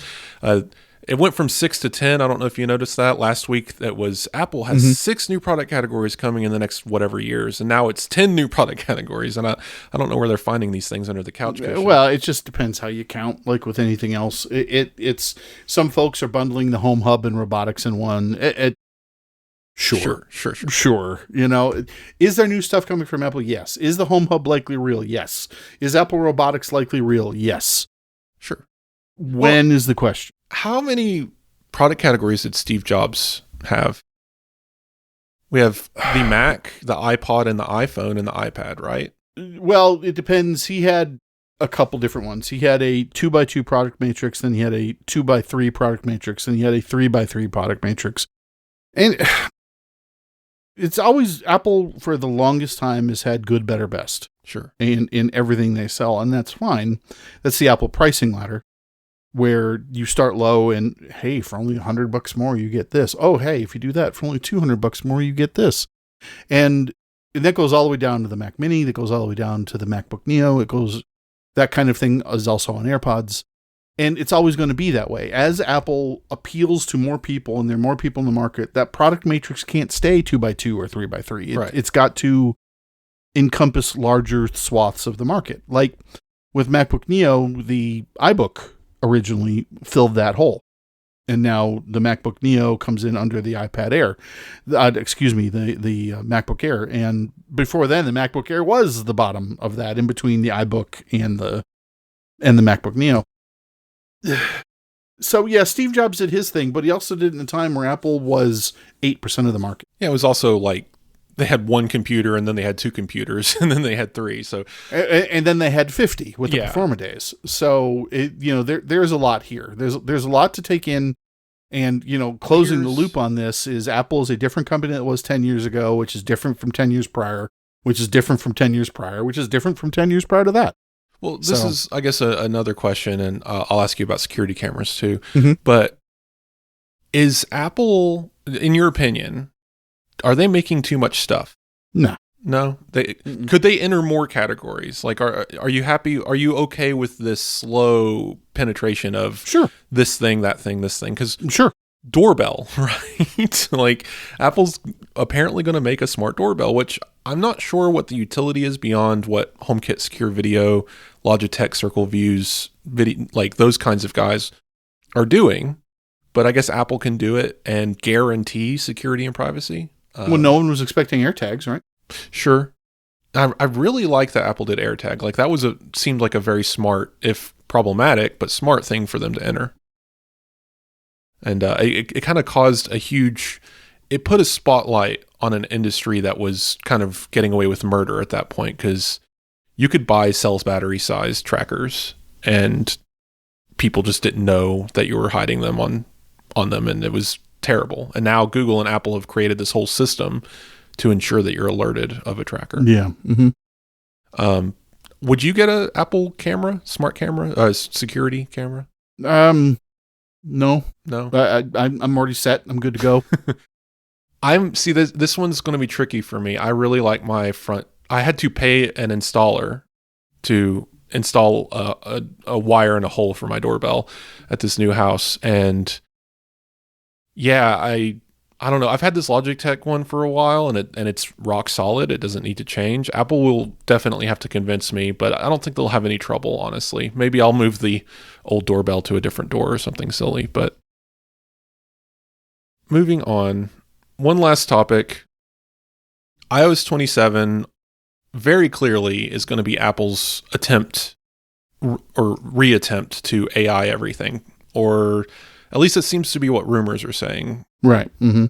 It went from 6 to 10. I don't know if you noticed that last week. That was Apple has 6 new product categories coming in the next whatever years, and now it's 10 new product categories. And I don't know where they're finding these things under the couch cushion. Well, it just depends how you count. Like with anything else, it's some folks are bundling the home hub and robotics in one. Sure. Is there new stuff coming from Apple? Yes. Is the home hub likely real? Yes. Is Apple robotics likely real? Yes. Sure. When is the question? How many product categories did Steve Jobs have? We have the Mac, the iPod, and the iPhone, and the iPad, right? Well, it depends. He had a couple different ones. He had a 2x2 product matrix, then he had a 2x3 product matrix, and he had a 3x3 product matrix. And it's always, Apple for the longest time has had good, better, best. Sure. In everything they sell, and that's fine. That's the Apple pricing ladder, where you start low and, hey, for only $100 more, you get this. Oh, hey, if you do that for only $200 more, you get this. And that goes all the way down to the Mac Mini. That goes all the way down to the MacBook Neo. That kind of thing is also on AirPods. And it's always going to be that way. As Apple appeals to more people and there are more people in the market, that product matrix can't stay 2x2 or 3x3. Right. It's got to encompass larger swaths of the market. Like with MacBook Neo, the iBook originally filled that hole. And now the MacBook Neo comes in under the iPad Air. the MacBook Air. And before then, the MacBook Air was the bottom of that, in between the iBook and the MacBook Neo. So yeah, Steve Jobs did his thing, but he also did it in a time where Apple was 8% of the market. Yeah, it was also like they had one computer, and then they had 2 computers, and then they had 3. So, and then they had 50 with the Performa days. So there's a lot here. There's a lot to take in, and closing the loop on this is Apple is a different company than it was 10 years ago, which is different from 10 years prior, which is different from 10 years prior, which is different from 10 years prior to that. Well, this is, I guess, another question, and I'll ask you about security cameras too. Mm-hmm. But is Apple, in your opinion, are they making too much stuff? No. Could they enter more categories? Like, are you happy? Are you okay with this slow penetration of this thing, that thing, this thing? Because doorbell, right? Like, Apple's apparently going to make a smart doorbell, which I'm not sure what the utility is beyond what HomeKit Secure Video, Logitech Circle Views, like those kinds of guys are doing. But I guess Apple can do it and guarantee security and privacy. Well, no one was expecting AirTags, right? Sure. I really like that Apple did AirTag. Like, that seemed like a very smart, if problematic, but smart thing for them to enter. And it kind of caused it put a spotlight on an industry that was kind of getting away with murder at that point, because you could buy cells battery size trackers and people just didn't know that you were hiding them on them, and it was terrible. And now Google and Apple have created this whole system to ensure that you're alerted of a tracker. Yeah. Mm-hmm. Would you get a Apple camera, smart camera, security camera? No. I'm already set. I'm good to go. This one's going to be tricky for me. I really like my front. I had to pay an installer to install a wire and a hole for my doorbell at this new house. And yeah, I don't know. I've had this Logitech one for a while, and it's rock solid. It doesn't need to change. Apple will definitely have to convince me, but I don't think they'll have any trouble, honestly. Maybe I'll move the old doorbell to a different door or something silly. But moving on, one last topic. iOS 27 very clearly is going to be Apple's attempt or reattempt to AI everything, or at least it seems to be what rumors are saying. Right. Mm-hmm.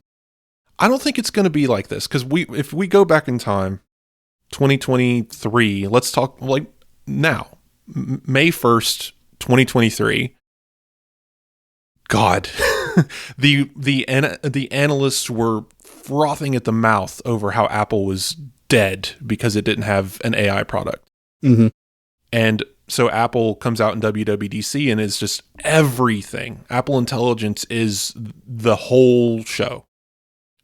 I don't think it's going to be like this, because if we go back in time, 2023, let's talk like now, May 1st, 2023. God, the analysts were frothing at the mouth over how Apple was dead because it didn't have an AI product. Mm-hmm. And so Apple comes out in WWDC and is just everything. Apple Intelligence is the whole show.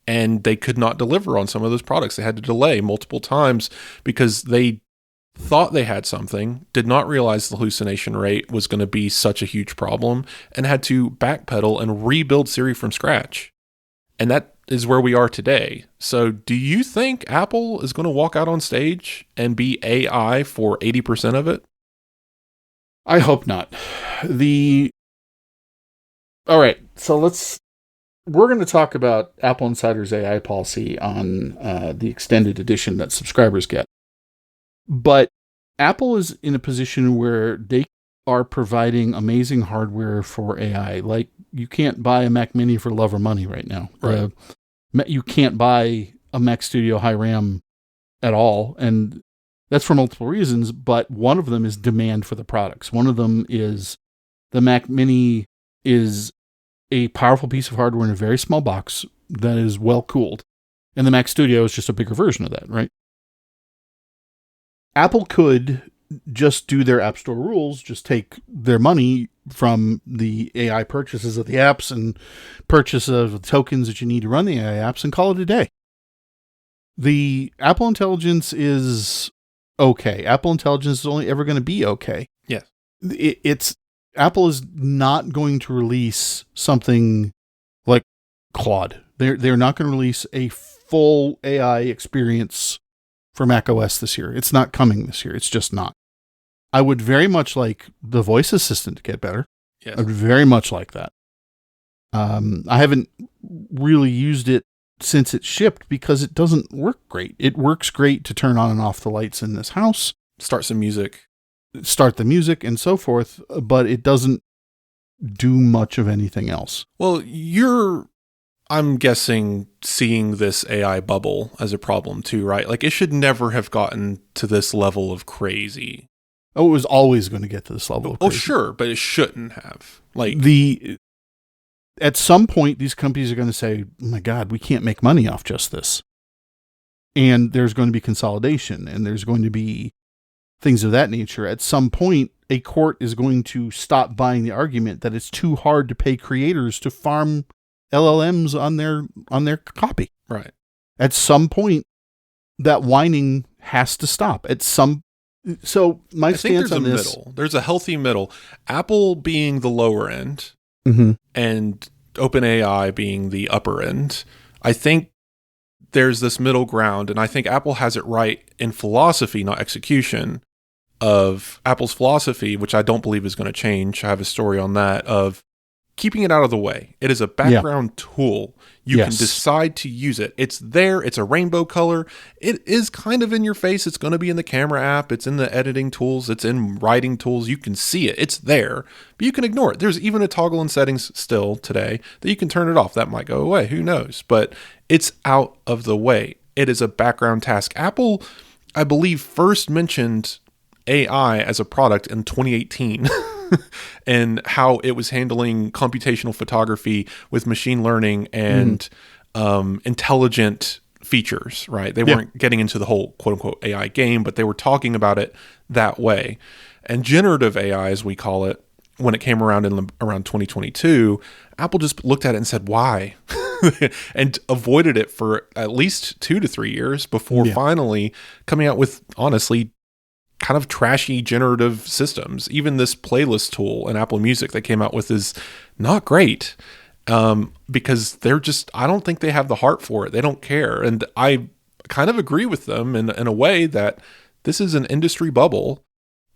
And they could not deliver on some of those products. They had to delay multiple times because they thought they had something, did not realize the hallucination rate was going to be such a huge problem, and had to backpedal and rebuild Siri from scratch. And that is where we are today. So do you think Apple is going to walk out on stage and be AI for 80% of it? I hope not. All right, so we're going to talk about Apple Insider's AI policy on the extended edition that subscribers get. But Apple is in a position where they are providing amazing hardware for AI. Like, you can't buy a Mac Mini for love or money right now. Right. You can't buy a Mac Studio high RAM at all. And that's for multiple reasons, but one of them is demand for the products. One of them is the Mac Mini is a powerful piece of hardware in a very small box that is well cooled. And the Mac Studio is just a bigger version of that, right? Apple could just do their App Store rules, just take their money from the AI purchases of the apps and purchase of the tokens that you need to run the AI apps and call it a day. The Apple Intelligence is okay. Apple Intelligence is only ever going to be okay. Yes. Apple is not going to release something like Claude. They're not going to release a full AI experience for macOS this year. It's not coming this year. It's just not. I would very much like the voice assistant to get better. Yes. I would very much like that. I haven't really used it since it shipped because it doesn't work great. It works great to turn on and off the lights in this house. Start the music and so forth, but it doesn't do much of anything else. Well, I'm guessing, seeing this AI bubble as a problem too, right? Like, it should never have gotten to this level of crazy. Oh, it was always going to get to this level of crazy. Oh, sure, but it shouldn't have. Like, at some point, these companies are going to say, oh my God, we can't make money off just this. And there's going to be consolidation, and there's going to be things of that nature. At some point, a court is going to stop buying the argument that it's too hard to pay creators to farm LLMs on their copy. Right. At some point, that whining has to stop. So my stance on this, there's a healthy middle. Apple being the lower end, mm-hmm. and OpenAI being the upper end. I think there's this middle ground, and I think Apple has it right in philosophy, not execution, of Apple's philosophy, which I don't believe is going to change. I have a story on that, of keeping it out of the way. It is a background tool. You can decide to use it. It's there. It's a rainbow color. It is kind of in your face. It's going to be in the camera app. It's in the editing tools. It's in writing tools. You can see it. It's there, but you can ignore it. There's even a toggle in settings still today that you can turn it off. That might go away. Who knows? But it's out of the way. It is a background task. Apple, I believe, first mentioned AI as a product in 2018. And how it was handling computational photography with machine learning and intelligent features, right? They weren't getting into the whole quote unquote AI game, but they were talking about it that way. And generative AI, as we call it, when it came around around 2022, Apple just looked at it and said, why? And avoided it for at least 2 to 3 years before finally coming out with, honestly, kind of trashy generative systems. Even this playlist tool in Apple Music they came out with is not great. because I don't think they have the heart for it. They don't care. And I kind of agree with them in a way that this is an industry bubble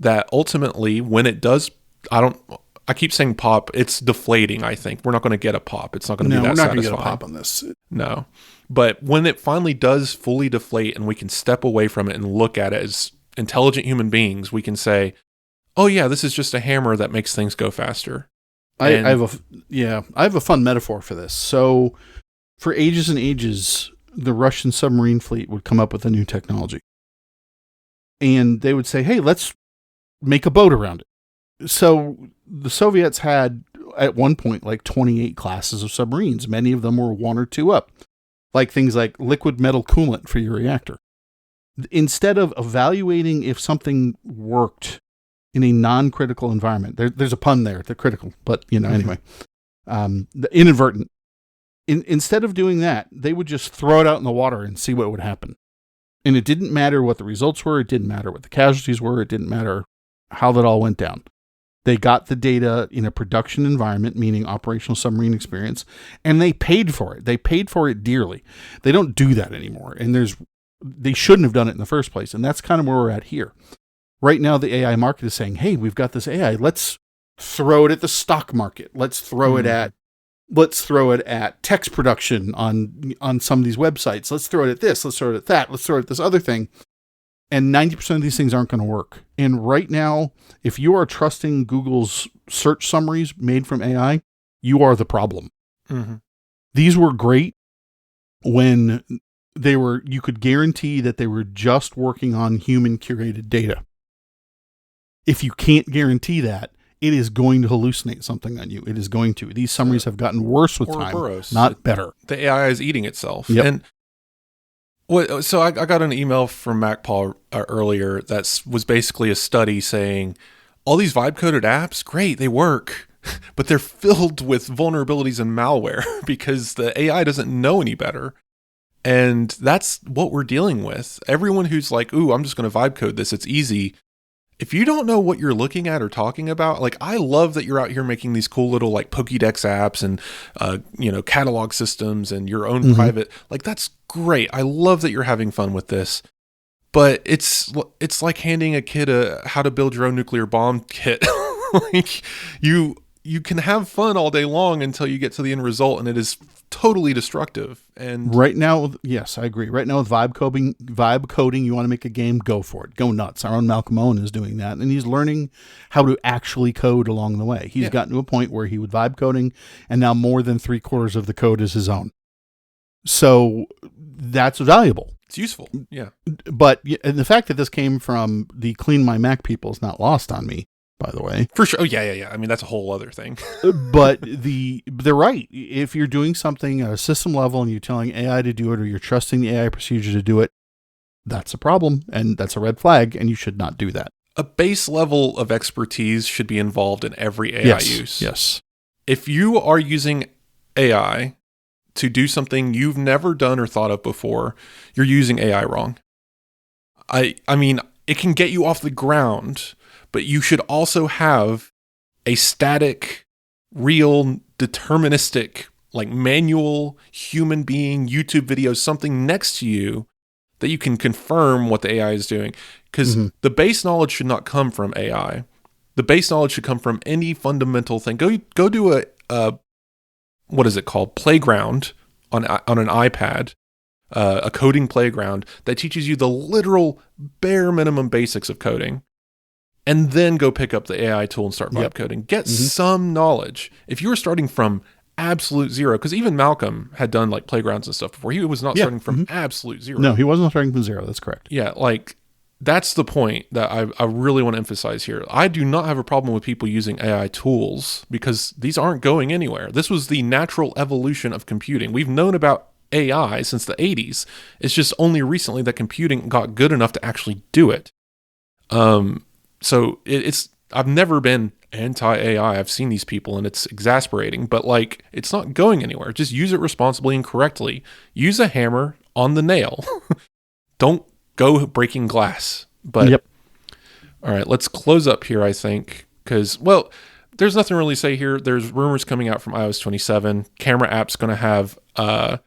that ultimately, when it does, I keep saying pop, it's deflating, I think. We're not going to get a pop. It's not going to be that satisfying. No, we're not going to get a pop on this. No. But when it finally does fully deflate and we can step away from it and look at it as intelligent human beings, we can say, oh yeah, this is just a hammer that makes things go faster. I have a fun metaphor for this. So for ages and ages, the Russian submarine fleet would come up with a new technology. And they would say, hey, let's make a boat around it. So the Soviets had, at one point, like 28 classes of submarines. Many of them were 1 or 2 up. Like things like liquid metal coolant for your reactor. Instead of evaluating if something worked in a non-critical environment, there's a pun there, the critical, but anyway, the inadvertent. Instead of doing that, they would just throw it out in the water and see what would happen. And it didn't matter what the results were. It didn't matter what the casualties were. It didn't matter how that all went down. They got the data in a production environment, meaning operational submarine experience, and they paid for it. They paid for it dearly. They don't do that anymore. And they shouldn't have done it in the first place. And that's kind of where we're at here. Right now, the AI market is saying, hey, we've got this AI. Let's throw it at the stock market. Let's throw it at text production on some of these websites. Let's throw it at this. Let's throw it at that. Let's throw it at this other thing. And 90% of these things aren't going to work. And right now, if you are trusting Google's search summaries made from AI, you are the problem. Mm-hmm. These were great when you could guarantee that they were just working on human curated data. If you can't guarantee that, it is going to hallucinate something on you. It is going to. These summaries have gotten worse with time, not better. The AI is eating itself. Yep. And so I got an email from MacPaul earlier that was basically a study saying, all these vibe-coded apps, great, they work, but they're filled with vulnerabilities and malware because the AI doesn't know any better. And that's what we're dealing with. Everyone who's like, ooh, I'm just going to vibe code this, it's easy. If you don't know what you're looking at or talking about, like I love that you're out here making these cool little like Pokédex apps and, catalog systems and your own private, like that's great. I love that you're having fun with this, but it's like handing a kid a how to build your own nuclear bomb kit. Like you can have fun all day long until you get to the end result and it is totally destructive. And right now, yes, I agree. Right now with vibe coding, you want to make a game, go for it. Go nuts. Our own Malcolm Owen is doing that, and he's learning how to actually code along the way. He's gotten to a point where he would vibe coding, and now more than 3/4 of the code is his own. So that's valuable. It's useful. Yeah. But and the fact that this came from the Clean My Mac people is not lost on me, by the way. For sure. Oh, yeah. I mean, that's a whole other thing. But they're right. If you're doing something at a system level and you're telling AI to do it or you're trusting the AI procedure to do it, that's a problem and that's a red flag and you should not do that. A base level of expertise should be involved in every AI use. Yes. If you are using AI to do something you've never done or thought of before, you're using AI wrong. I mean, it can get you off the ground, but you should also have a static, real, deterministic, like manual human being YouTube video, something next to you that you can confirm what the AI is doing. Because the base knowledge should not come from AI. The base knowledge should come from any fundamental thing. Go do a what is it called? Playground on an iPad, a coding playground that teaches you the literal bare minimum basics of coding. And then go pick up the AI tool and start vibe coding. Get some knowledge. If you were starting from absolute zero, because even Malcolm had done like playgrounds and stuff before. He was not starting from absolute zero. No, he wasn't starting from zero. That's correct. Yeah, like that's the point that I really want to emphasize here. I do not have a problem with people using AI tools because these aren't going anywhere. This was the natural evolution of computing. We've known about AI since the 80s. It's just only recently that computing got good enough to actually do it. So I've never been anti-AI. I've seen these people and it's exasperating, but like it's not going anywhere. Just use it responsibly and correctly. Use a hammer on the nail. Don't go breaking glass. But all right, let's close up here, I think, because, well, there's nothing really to say here. There's rumors coming out from iOS 27. Camera app's going to have a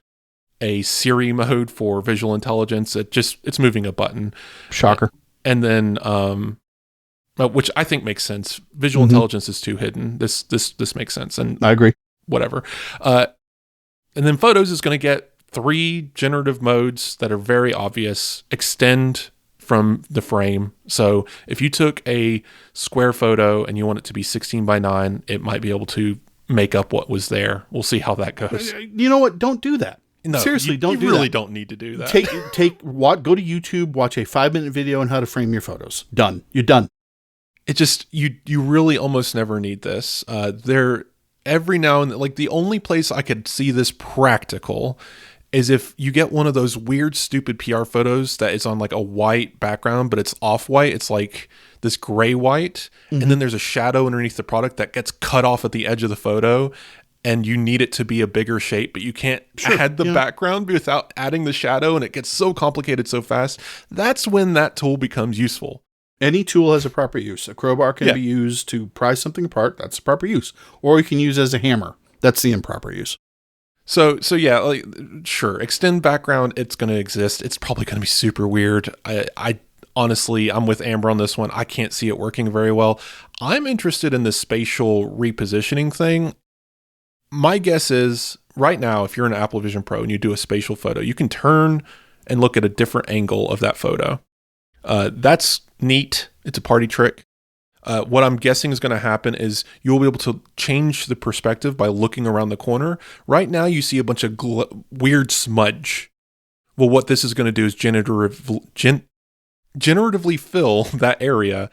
Siri mode for visual intelligence. It's moving a button. Shocker. And then, which I think makes sense. Visual intelligence is too hidden. This makes sense. And I agree. Whatever. And then Photos is going to get 3 generative modes that are very obvious. Extend from the frame. So if you took a square photo and you want it to be 16 by 9, it might be able to make up what was there. We'll see how that goes. You know what? Don't do that. No, seriously, don't do that. You really don't need to do that. Go to YouTube, watch a 5-minute video on how to frame your photos. Done. You're done. It just, you really almost never need this. Every now and then, like the only place I could see this practical is if you get one of those weird, stupid PR photos that is on like a white background, but it's off-white. It's like this gray white. And then there's a shadow underneath the product that gets cut off at the edge of the photo. And you need it to be a bigger shape, but you can't add the background without adding the shadow. And it gets so complicated so fast. That's when that tool becomes useful. Any tool has a proper use. A crowbar can be used to pry something apart. That's the proper use. Or you can use as a hammer. That's the improper use. So yeah, like, sure. Extend background, it's going to exist. It's probably going to be super weird. I honestly, I'm with Amber on this one. I can't see it working very well. I'm interested in the spatial repositioning thing. My guess is right now, if you're an Apple Vision Pro and you do a spatial photo, you can turn and look at a different angle of that photo. That's neat. It's a party trick. What I'm guessing is going to happen is you'll be able to change the perspective by looking around the corner. Right now, you see a bunch of weird smudge. Well, what this is going to do is generatively fill that area.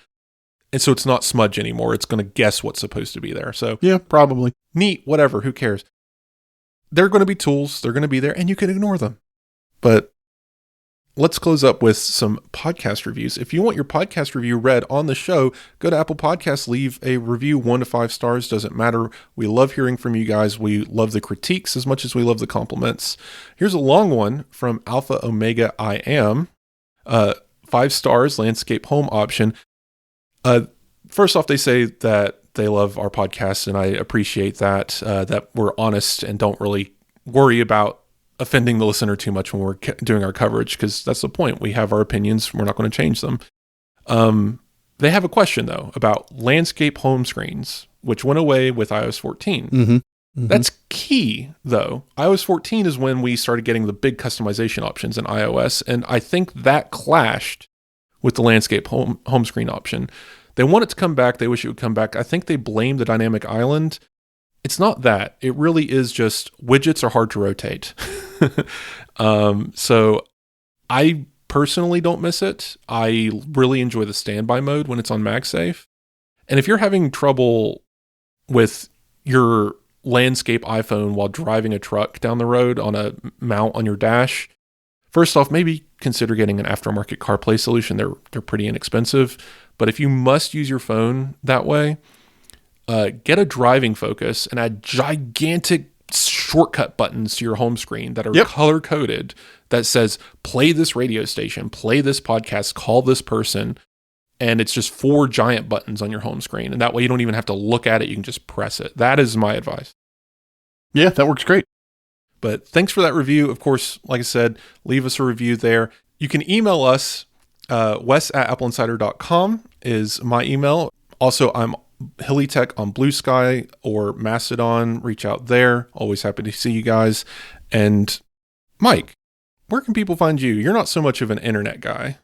And so it's not smudge anymore. It's going to guess what's supposed to be there. So yeah, probably. Neat, whatever, who cares? They're going to be tools. They're going to be there, and you can ignore them. But let's close up with some podcast reviews. If you want your podcast review read on the show, go to Apple Podcasts, leave a review, 1 to 5 stars. Doesn't matter. We love hearing from you guys. We love the critiques as much as we love the compliments. Here's a long one from Alpha Omega I Am. 5 stars, landscape home option. First off, they say that they love our podcast, and I appreciate that, that we're honest and don't really worry about offending the listener too much when we're doing our coverage, because that's the point. We have our opinions. We're not going to change them. They have a question, though, about landscape home screens, which went away with iOS 14. That's key, though. iOS 14 is when we started getting the big customization options in iOS, and I think that clashed with the landscape home screen option. They want it to come back. They wish it would come back. I think they blame the dynamic island. It's not that. It really is just widgets are hard to rotate. So I personally don't miss it. I really enjoy the standby mode when it's on MagSafe. And if you're having trouble with your landscape iPhone while driving a truck down the road on a mount on your dash, first off, maybe consider getting an aftermarket CarPlay solution. They're pretty inexpensive. But if you must use your phone that way, get a driving focus and add gigantic shortcut buttons to your home screen that are color-coded that says, play this radio station, play this podcast, call this person. And it's just 4 giant buttons on your home screen. And that way you don't even have to look at it. You can just press it. That is my advice. Yeah, that works great. But thanks for that review. Of course, like I said, leave us a review there. You can email us. Wes@appleinsider.com is my email. Also, I'm HillyTech on Blue Sky or Mastodon. Reach out there. Always happy to see you guys. And Mike, where can people find you? You're not so much of an internet guy.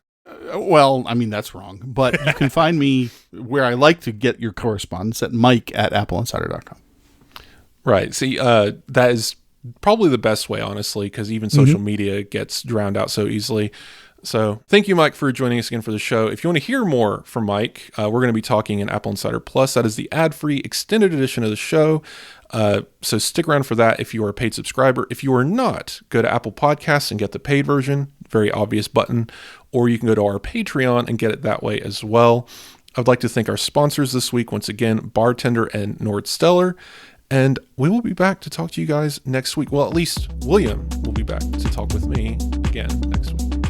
Well, I mean, that's wrong. But you can find me where I like to get your correspondence at mike@appleinsider.com. Right. See, that is probably the best way, honestly, because even social media gets drowned out so easily. So thank you, Mike, for joining us again for the show. If you want to hear more from Mike, we're going to be talking in Apple Insider Plus. That is the ad-free extended edition of the show. So stick around for that if you are a paid subscriber. If you are not, go to Apple Podcasts and get the paid version. Very obvious button. Or you can go to our Patreon and get it that way as well. I'd like to thank our sponsors this week, once again, Bartender and Nordstellar. And we will be back to talk to you guys next week. Well, at least William will be back to talk with me again next week.